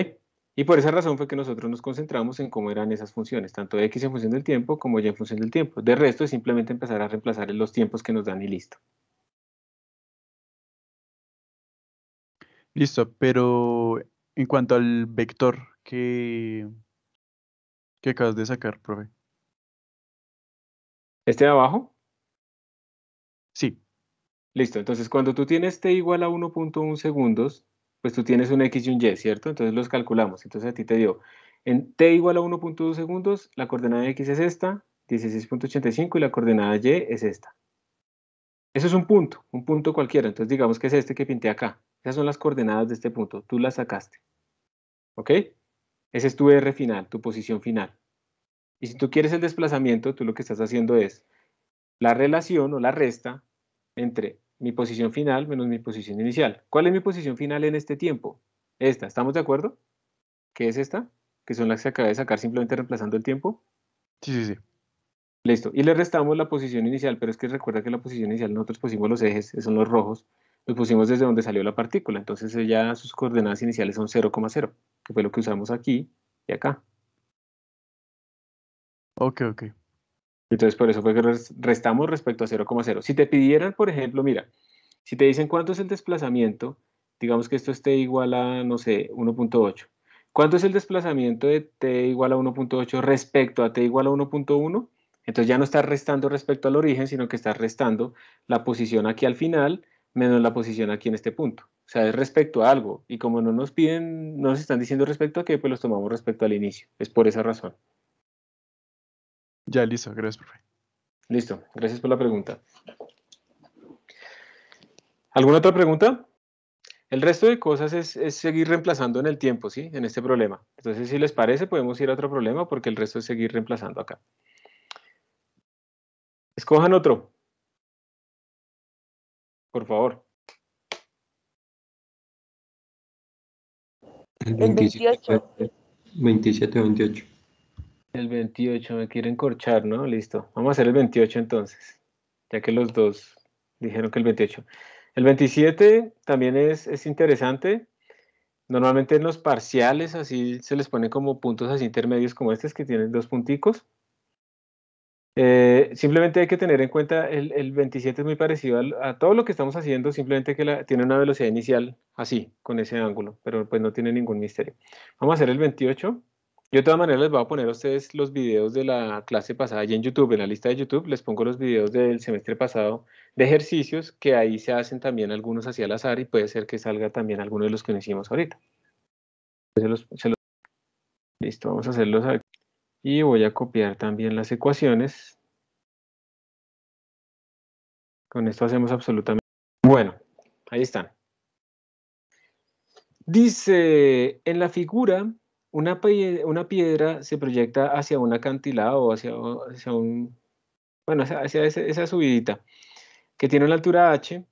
Y por esa razón fue que nosotros nos concentramos en cómo eran esas funciones, tanto X en función del tiempo como Y en función del tiempo. De resto es simplemente empezar a reemplazar en los tiempos que nos dan y listo. Listo, pero en cuanto al vector que acabas de sacar, profe. ¿Este de abajo? Sí, Listo. Entonces, cuando tú tienes t igual a 1.1 segundos, pues tú tienes un X y un Y, ¿cierto? Entonces los calculamos. Entonces a ti te dio, en t igual a 1.2 segundos, la coordenada X es esta, 16.85, y la coordenada Y es esta. Eso es un punto cualquiera. Entonces digamos que es este que pinté acá. Esas son las coordenadas de este punto. Tú las sacaste. ¿Ok? Ese es tu R final, tu posición final. Y si tú quieres el desplazamiento, tú lo que estás haciendo es la relación o la resta entre mi posición final menos mi posición inicial. ¿Cuál es mi posición final en este tiempo? Esta, ¿estamos de acuerdo? ¿Qué es esta? Que son las que acabé de sacar simplemente reemplazando el tiempo. sí. Listo. Y le restamos la posición inicial, pero es que recuerda que la posición inicial nosotros pusimos los ejes, esos son los rojos, los pusimos desde donde salió la partícula. Entonces ya sus coordenadas iniciales son 0,0, que fue lo que usamos aquí y acá. Ok. Entonces por eso fue que restamos respecto a 0,0. Si te pidieran, por ejemplo, mira, si te dicen cuánto es el desplazamiento, digamos que esto esté igual a, no sé, 1.8. ¿Cuánto es el desplazamiento de t igual a 1.8 respecto a t igual a 1.1? Entonces ya no estás restando respecto al origen, sino que estás restando la posición aquí al final menos la posición aquí en este punto. O sea, es respecto a algo. Y como no nos piden, no nos están diciendo respecto a qué, pues los tomamos respecto al inicio. Es por esa razón. Ya, listo, gracias, profe. Listo. Gracias por la pregunta. ¿Alguna otra pregunta? El resto de cosas es seguir reemplazando en el tiempo, ¿sí? En este problema. Entonces, si les parece, podemos ir a otro problema porque el resto es seguir reemplazando acá. Escojan otro. Por favor. El El 28. 27, 28. El 28, me quieren corchar, ¿no? Listo. Vamos a hacer el 28 entonces, ya que los dos dijeron que el 28. El 27 también es interesante. Normalmente en los parciales así se les pone como puntos así intermedios como estos que tienen dos punticos. Simplemente hay que tener en cuenta, el 27 es muy parecido a todo lo que estamos haciendo, simplemente que tiene una velocidad inicial así, con ese ángulo, pero pues no tiene ningún misterio. Vamos a hacer el 28. Yo de todas maneras les voy a poner a ustedes los videos de la clase pasada allí en YouTube, en la lista de YouTube, les pongo los videos del semestre pasado de ejercicios, que ahí se hacen también algunos hacia al azar y puede ser que salga también alguno de los que nos hicimos ahorita. Listo, vamos a hacerlos aquí. Y voy a copiar también las ecuaciones. Con esto hacemos absolutamente... Bueno, ahí están. Dice, en la figura, una piedra se proyecta hacia un acantilado o hacia un... Bueno, hacia esa subidita, que tiene una altura h.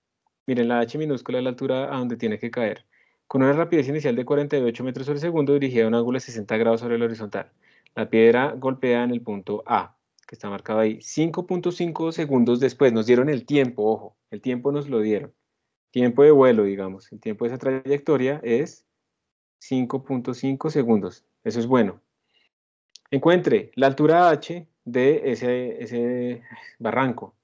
Miren, la h minúscula es la altura a donde tiene que caer. Con una rapidez inicial de 48 metros por segundo dirigida a un ángulo de 60 grados sobre el horizontal. La piedra golpea en el punto A. que está marcado ahí. 5.5 segundos después, nos dieron el tiempo, ojo, el tiempo nos lo dieron. Tiempo de vuelo, digamos, el tiempo de esa trayectoria es 5.5 segundos. Eso es bueno. Encuentre la altura h de ese barranco,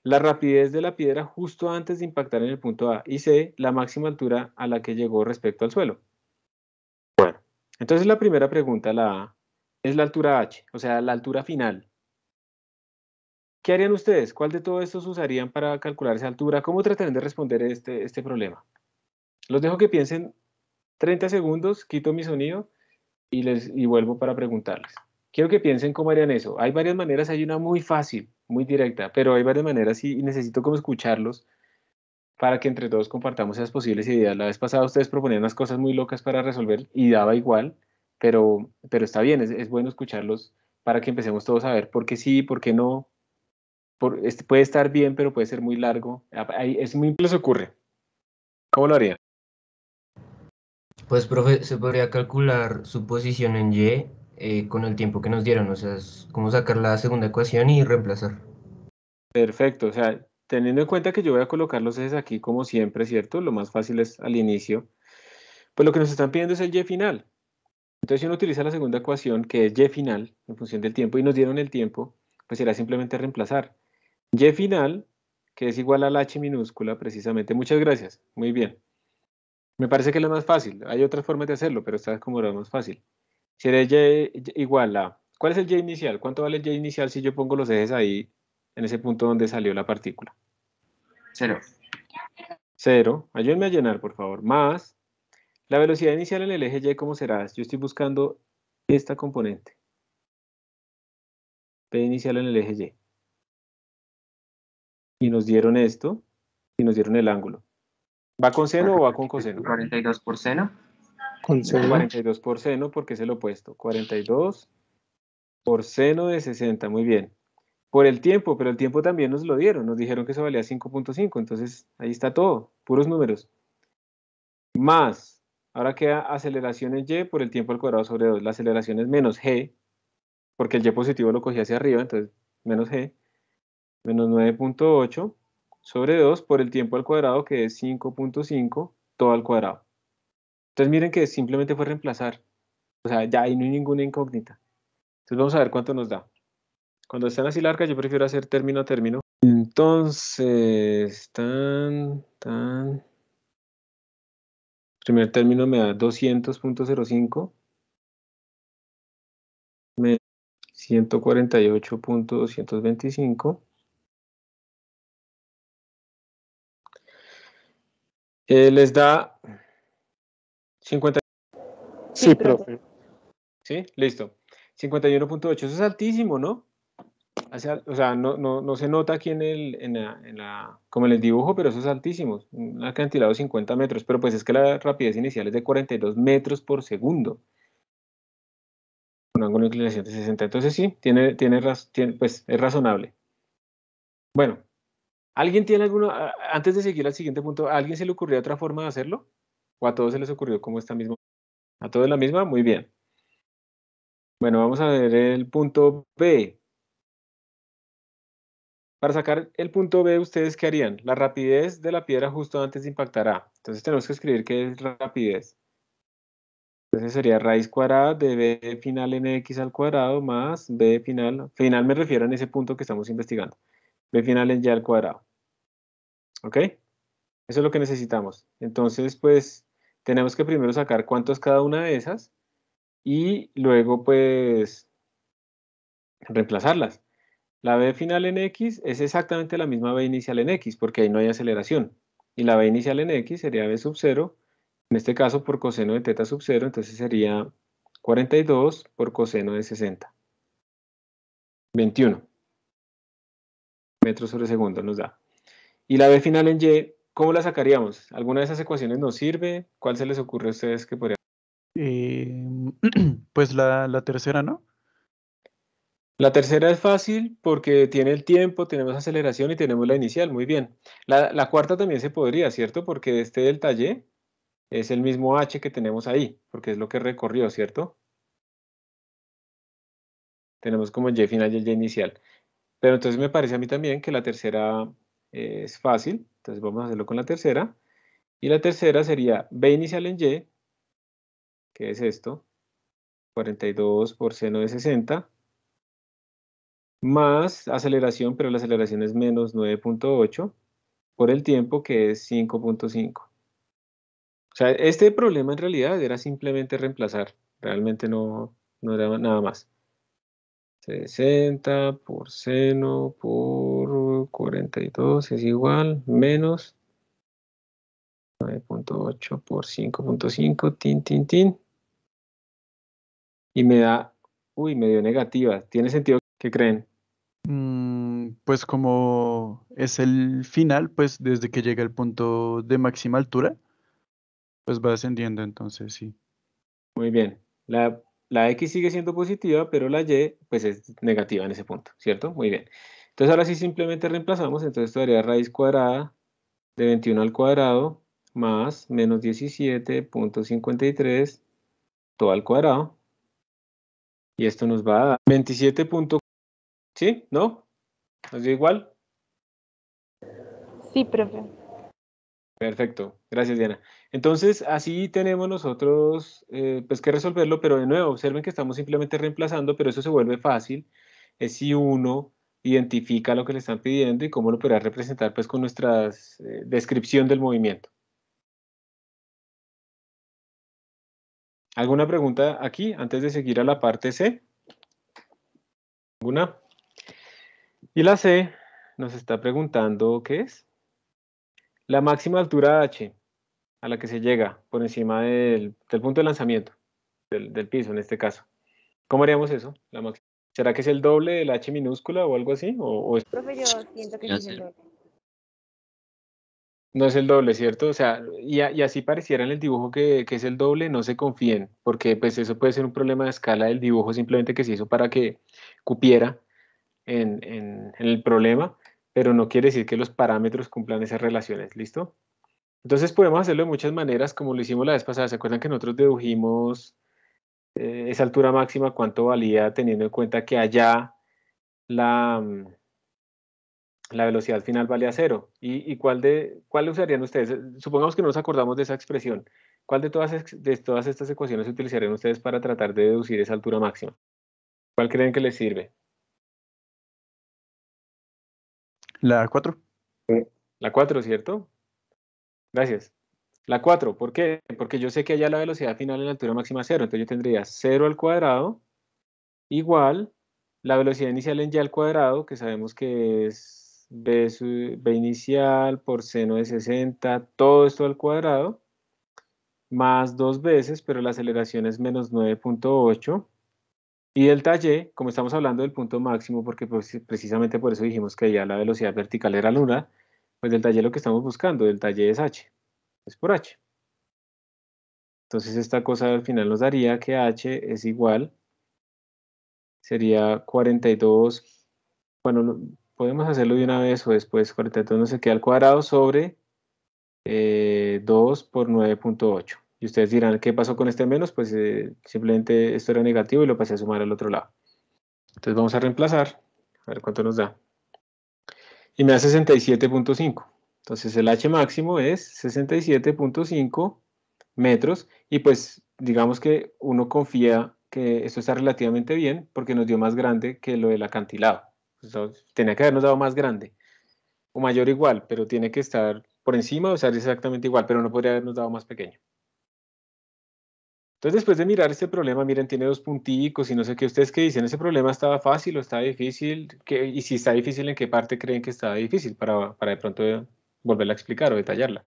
la rapidez de la piedra justo antes de impactar en el punto A y C, la máxima altura a la que llegó respecto al suelo. Bueno, entonces la primera pregunta, la A, es la altura h, o sea, la altura final. ¿Qué harían ustedes? ¿Cuál de todos estos usarían para calcular esa altura? ¿Cómo tratarían de responder este problema? Los dejo que piensen 30 segundos, quito mi sonido y vuelvo para preguntarles. Quiero que piensen cómo harían eso. Hay varias maneras, hay una muy fácil, muy directa, pero hay varias maneras y necesito como escucharlos para que entre todos compartamos esas posibles ideas. La vez pasada ustedes proponían unas cosas muy locas para resolver y daba igual, pero está bien, es bueno escucharlos para que empecemos todos a ver por qué sí, por qué no. Puede estar bien, pero puede ser muy largo. Es muy les ocurre. ¿Cómo lo harían? Pues, profe, se podría calcular su posición en Y con el tiempo que nos dieron, o sea, es como sacar la segunda ecuación y reemplazar. Perfecto, o sea, teniendo en cuenta que yo voy a colocar los ejes aquí como siempre, ¿cierto? Lo más fácil es al inicio. Pues lo que nos están pidiendo es el Y final. Entonces, si uno utiliza la segunda ecuación, que es Y final, en función del tiempo, y nos dieron el tiempo, pues será simplemente reemplazar. Y final, que es igual al H minúscula, precisamente. Muchas gracias. Muy bien. Me parece que es lo más fácil. Hay otras formas de hacerlo, pero esta es como lo más fácil. Será Y igual a... ¿Cuál es el Y inicial? ¿Cuánto vale el Y inicial si yo pongo los ejes ahí, en ese punto donde salió la partícula? 0. 0. Ayúdenme a llenar, por favor. Más la velocidad inicial en el eje Y, ¿cómo será? Yo estoy buscando esta componente. P inicial en el eje Y. Y nos dieron esto, y nos dieron el ángulo. ¿Va con seno o va con coseno? 42 por seno. Con seno. 42 por seno, porque es el opuesto. 42 por seno de 60, muy bien. Por el tiempo, pero el tiempo también nos lo dieron. Nos dijeron que eso valía 5.5, entonces ahí está todo, puros números. Más, ahora queda aceleración en Y por el tiempo al cuadrado sobre 2. La aceleración es menos G, porque el Y positivo lo cogí hacia arriba, entonces menos G, menos 9.8 sobre 2 por el tiempo al cuadrado, que es 5.5, todo al cuadrado. Entonces miren que simplemente fue reemplazar. O sea, ya ahí no hay ninguna incógnita. Entonces vamos a ver cuánto nos da. Cuando están así largas, yo prefiero hacer término a término. Entonces, primer término me da 200.05. 148.225. Les da 50. Sí, profe. ¿Sí? Listo. 51.8. Eso es altísimo, ¿no? O sea, no se nota aquí como en el dibujo, pero eso es altísimo. Un acantilado de 50 metros. Pero pues es que la rapidez inicial es de 42 metros por segundo. Un ángulo de inclinación de 60. Entonces sí, pues es razonable. Bueno, ¿alguien tiene alguno? Antes de seguir al siguiente punto, ¿a alguien se le ocurrió otra forma de hacerlo? ¿O a todos se les ocurrió como esta misma? ¿A todos la misma? Muy bien. Bueno, vamos a ver el punto B. Para sacar el punto B, ¿ustedes qué harían? La rapidez de la piedra justo antes de impactar A. Entonces tenemos que escribir qué es rapidez. Entonces sería raíz cuadrada de B final en X al cuadrado más B final. Final me refiero en ese punto que estamos investigando. B final en Y al cuadrado. ¿Ok? Eso es lo que necesitamos. Entonces, pues, tenemos que primero sacar cuánto es cada una de esas y luego, pues, reemplazarlas. La B final en X es exactamente la misma B inicial en X, porque ahí no hay aceleración. Y la B inicial en X sería B sub 0, en este caso por coseno de teta sub 0, entonces sería 42 por coseno de 60. 21 metros sobre segundo nos da. Y la B final en Y, ¿cómo la sacaríamos? ¿Alguna de esas ecuaciones nos sirve? ¿Cuál se les ocurre a ustedes que podría? Pues la tercera, ¿no? La tercera es fácil porque tiene el tiempo, tenemos aceleración y tenemos la inicial, muy bien. La cuarta también se podría, ¿cierto? Porque este delta Y es el mismo H que tenemos ahí, porque es lo que recorrió, ¿cierto? tenemos como el y final y el y inicial. Pero entonces me parece a mí también que la tercera es fácil, entonces vamos a hacerlo con la tercera. Y la tercera sería b inicial en y, que es esto, 42 por seno de 60, más aceleración, pero la aceleración es menos 9.8, por el tiempo que es 5.5. O sea, este problema en realidad era simplemente reemplazar, realmente no era nada más. 60 por seno por 42 es igual, menos 9.8 por 5.5, tin, tin, tin. Y me da, me dio negativa. ¿Tiene sentido? ¿Qué creen? Pues como es el final, pues desde que llega el punto de máxima altura, pues va ascendiendo, entonces sí. Muy bien. La X sigue siendo positiva, pero la Y pues es negativa en ese punto, ¿cierto? Muy bien. Entonces ahora sí simplemente reemplazamos, entonces esto daría raíz cuadrada de 21 al cuadrado más menos 17.53 todo al cuadrado. Y esto nos va a dar 27. ¿Sí? ¿No? ¿Nos dio igual? Sí, profe. Perfecto, gracias Diana. Entonces, así tenemos nosotros pues que resolverlo, pero de nuevo, observen que estamos simplemente reemplazando, pero eso se vuelve fácil, es si uno identifica lo que le están pidiendo y cómo lo podrá representar pues con nuestra descripción del movimiento. ¿Alguna pregunta aquí antes de seguir a la parte C? ¿Alguna? Y la C nos está preguntando, ¿qué es? La máxima altura H a la que se llega por encima del punto de lanzamiento, del piso en este caso. ¿Cómo haríamos eso? ¿Será que es el doble del H minúscula o algo así? Profe, yo siento que sí es el doble. No es el doble, ¿cierto? O sea, y así pareciera en el dibujo que es el doble, no se confíen, porque pues eso puede ser un problema de escala del dibujo, simplemente que se hizo para que cupiera en el problema, pero no quiere decir que los parámetros cumplan esas relaciones, ¿listo? Entonces podemos hacerlo de muchas maneras, como lo hicimos la vez pasada. ¿Se acuerdan que nosotros dedujimos esa altura máxima, cuánto valía teniendo en cuenta que allá la velocidad final vale a cero? ¿Y cuál usarían ustedes? Supongamos que no nos acordamos de esa expresión. ¿Cuál de todas estas ecuaciones utilizarían ustedes para tratar de deducir esa altura máxima? ¿Cuál creen que les sirve? La 4. La 4, ¿cierto? Gracias. La 4, ¿por qué? Porque yo sé que allá la velocidad final en la altura máxima es 0, entonces yo tendría 0 al cuadrado igual la velocidad inicial en y al cuadrado, que sabemos que es b inicial por seno de 60, todo esto al cuadrado, más 2 veces, pero la aceleración es menos 9.8. Y delta y, como estamos hablando del punto máximo, porque pues, precisamente por eso dijimos que ya la velocidad vertical era nula, pues delta y es lo que estamos buscando, delta y es h, es por h. Entonces esta cosa al final nos daría que h es igual, sería 42, bueno, podemos hacerlo de una vez o después, 42 no se queda al cuadrado sobre 2 por 9.8. Y ustedes dirán, ¿qué pasó con este menos? Pues simplemente esto era negativo y lo pasé a sumar al otro lado. Entonces vamos a reemplazar, a ver cuánto nos da. Y me da 67.5. Entonces el H máximo es 67.5 metros y pues digamos que uno confía que esto está relativamente bien porque nos dio más grande que lo del acantilado. Entonces, tenía que habernos dado más grande o mayor igual, pero tiene que estar por encima o ser exactamente igual, pero no podría habernos dado más pequeño. Entonces después de mirar este problema, miren, tiene dos punticos y no sé qué, ¿ustedes qué dicen? ¿Ese problema estaba fácil o estaba difícil? Y si está difícil, ¿en qué parte creen que estaba difícil para de pronto volverla a explicar o detallarla?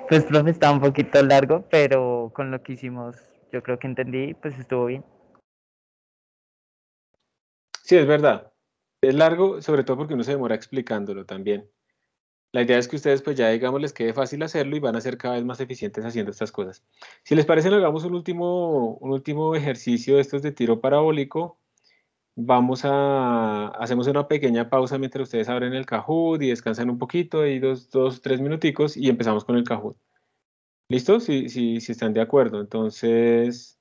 Pues, profe, está un poquito largo, pero con lo que hicimos, yo creo que entendí, pues estuvo bien. Sí, es verdad. Es largo, sobre todo porque uno se demora explicándolo también. La idea es que ustedes pues ya digamos les quede fácil hacerlo y van a ser cada vez más eficientes haciendo estas cosas. Si les parece, hagamos un último ejercicio de estos de tiro parabólico. Hacemos una pequeña pausa mientras ustedes abren el Kahoot y descansan un poquito, y 3 minuticos y empezamos con el Kahoot. ¿Listo? Si están de acuerdo. Entonces,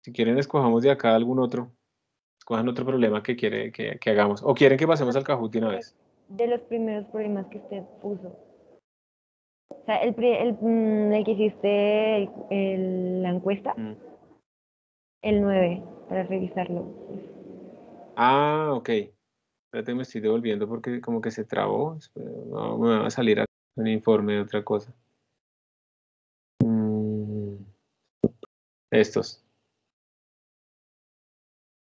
Si quieren, escojamos de acá algún otro. Escojan otro problema que quiere que hagamos. ¿O quieren que pasemos al Kahoot de una vez? De los primeros problemas que usted puso. O sea, el que hiciste la encuesta, Mm. el 9, para revisarlo. Ah, ok. Espérate, me estoy devolviendo porque como que se trabó. No, me va a salir acá un informe de otra cosa. Estos.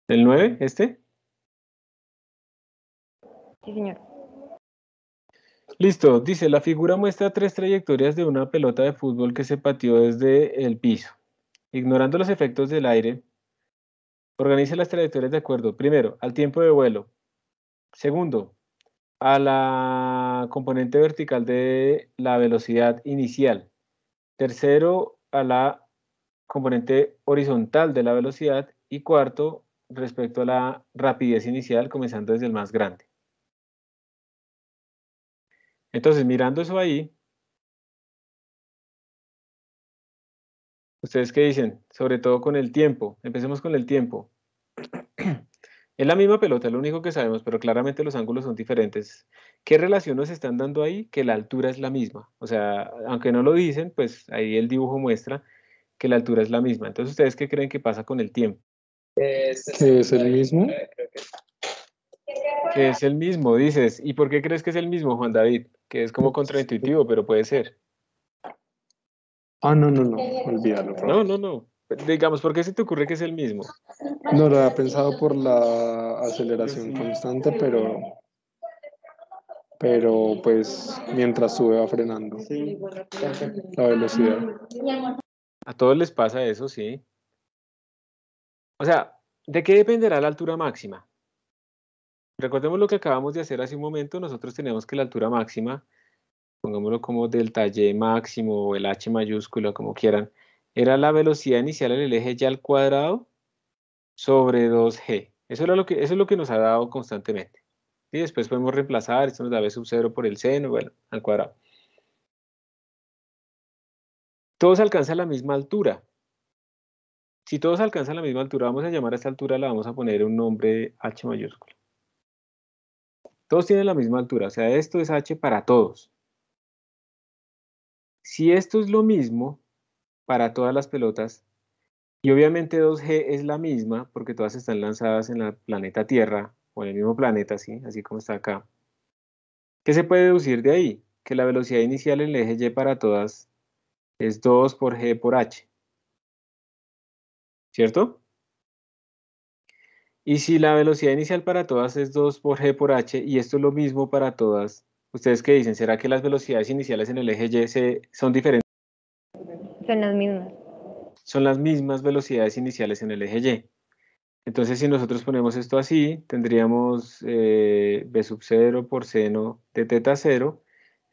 ¿El 9? ¿Este? Sí, señor. Listo. Dice, la figura muestra 3 trayectorias de una pelota de fútbol que se pateó desde el piso. Ignorando los efectos del aire, organice las trayectorias de acuerdo. Primero, al tiempo de vuelo. Segundo, a la componente vertical de la velocidad inicial. Tercero, a la componente horizontal de la velocidad. Y cuarto, respecto a la rapidez inicial, comenzando desde el más grande. Entonces, mirando eso ahí, ¿ustedes qué dicen? Sobre todo con el tiempo. Empecemos con el tiempo. Es la misma pelota, lo único que sabemos, pero claramente los ángulos son diferentes. ¿Qué relación nos están dando ahí? Que la altura es la misma. O sea, aunque no lo dicen, pues ahí el dibujo muestra que la altura es la misma. Entonces, ¿ustedes qué creen que pasa con el tiempo? ¿Que es el mismo? Que es el mismo, dices. ¿Y por qué crees que es el mismo, Juan David? Que es como contraintuitivo, pero puede ser. Ah, no, olvídalo, No, Robert. no, no. Digamos, ¿por qué se te ocurre que es el mismo? No lo había pensado por la aceleración constante, pero pues mientras sube va frenando la velocidad. A todos les pasa eso, sí. O sea, ¿de qué dependerá la altura máxima? Recordemos lo que acabamos de hacer hace un momento. Nosotros teníamos que la altura máxima, pongámoslo como delta Y máximo o el H mayúscula, como quieran, era la velocidad inicial en el eje y al cuadrado sobre 2G. Eso es lo que nos ha dado constantemente. Y después podemos reemplazar, esto nos da B sub 0 por el seno, bueno, al cuadrado. Todos alcanzan la misma altura. Si todos alcanzan la misma altura, vamos a llamar a esta altura, la vamos a poner un nombre H mayúscula. Todos tienen la misma altura, o sea, esto es H para todos. Si esto es lo mismo para todas las pelotas, y obviamente 2G es la misma, porque todas están lanzadas en el planeta Tierra, o en el mismo planeta, ¿sí? Así como está acá. ¿Qué se puede deducir de ahí? Que la velocidad inicial en el eje Y para todas es 2 por G por H. ¿Cierto? Y si la velocidad inicial para todas es 2 por G por H, y esto es lo mismo para todas, ¿ustedes qué dicen? ¿Será que las velocidades iniciales en el eje Y son diferentes? Son las mismas. Son las mismas velocidades iniciales en el eje Y. Entonces, si nosotros ponemos esto así, tendríamos B sub 0 por seno de teta 0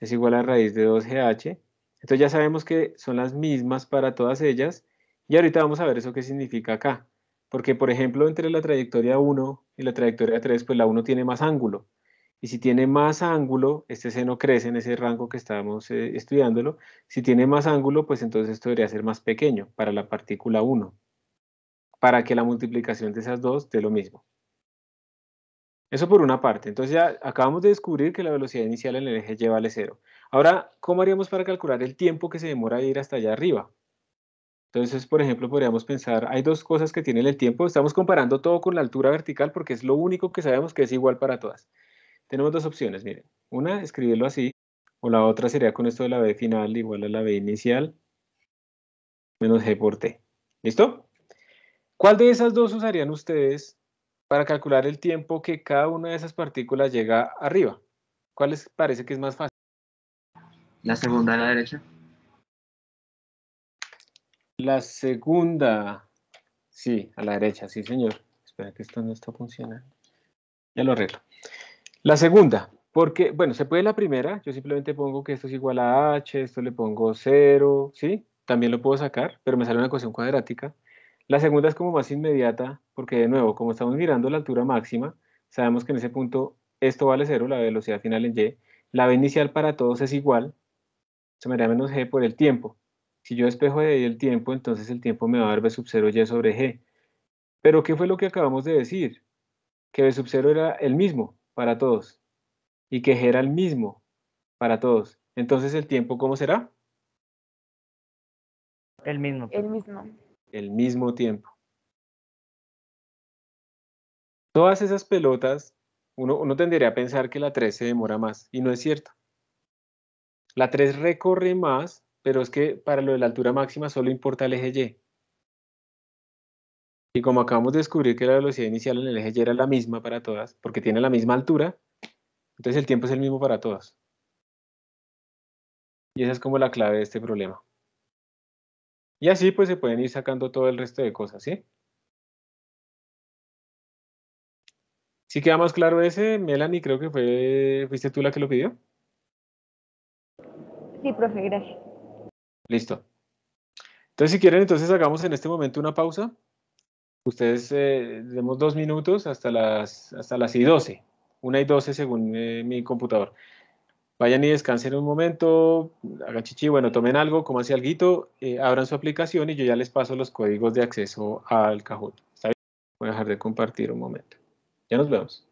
es igual a raíz de 2GH. Entonces ya sabemos que son las mismas para todas ellas. Y ahorita vamos a ver eso qué significa acá. Porque, por ejemplo, entre la trayectoria 1 y la trayectoria 3, pues la 1 tiene más ángulo. Y si tiene más ángulo, este seno crece en ese rango que estábamos estudiándolo. Si tiene más ángulo, pues entonces esto debería ser más pequeño para la partícula 1, para que la multiplicación de esas dos dé lo mismo. Eso por una parte. Entonces ya acabamos de descubrir que la velocidad inicial en el eje Y vale 0. Ahora, ¿cómo haríamos para calcular el tiempo que se demora a ir hasta allá arriba? Entonces, por ejemplo, podríamos pensar, hay dos cosas que tienen el tiempo. Estamos comparando todo con la altura vertical porque es lo único que sabemos que es igual para todas. Tenemos dos opciones, miren. Una, escribirlo así, o la otra sería con esto de la B final igual a la B inicial menos G por T. ¿Listo? ¿Cuál de esas dos usarían ustedes para calcular el tiempo que cada una de esas partículas llega arriba? ¿Cuál les parece que es más fácil? La segunda a la derecha. La segunda. Sí, a la derecha, sí, señor. Espera que esto no está funcionando. Ya lo arreglo. La segunda, porque, bueno, se puede la primera. Yo simplemente pongo que esto es igual a h, esto le pongo 0, ¿sí? También lo puedo sacar, pero me sale una ecuación cuadrática. La segunda es como más inmediata, porque de nuevo, como estamos mirando la altura máxima, sabemos que en ese punto esto vale 0, la velocidad final en y. La v inicial para todos es igual, se me da menos g por el tiempo. Si yo despejo de ahí el tiempo, entonces el tiempo me va a dar v sub 0 y sobre g. Pero ¿qué fue lo que acabamos de decir? Que B sub 0 era el mismo para todos y que G era el mismo para todos. Entonces, ¿el tiempo cómo será? El mismo. El mismo. El mismo tiempo. Todas esas pelotas, uno tendería a pensar que la 3 se demora más, y no es cierto. La 3 recorre más, pero es que para lo de la altura máxima solo importa el eje Y. Y como acabamos de descubrir que la velocidad inicial en el eje Y era la misma para todas, porque tiene la misma altura, entonces el tiempo es el mismo para todas. Y esa es como la clave de este problema. Y así pues se pueden ir sacando todo el resto de cosas, ¿sí? ¿Sí queda más claro ese, Melanie? Creo que fuiste tú la que lo pidió. Sí, profe, gracias. Listo. Entonces, si quieren, entonces hagamos en este momento una pausa. Ustedes demos 2 minutos hasta las y 12. 1:12 según mi computador. Vayan y descansen un momento, hagan chichi, bueno, tomen algo, coman alguito, abran su aplicación y yo ya les paso los códigos de acceso al Kahoot. ¿Está bien? Voy a dejar de compartir un momento. Ya nos vemos.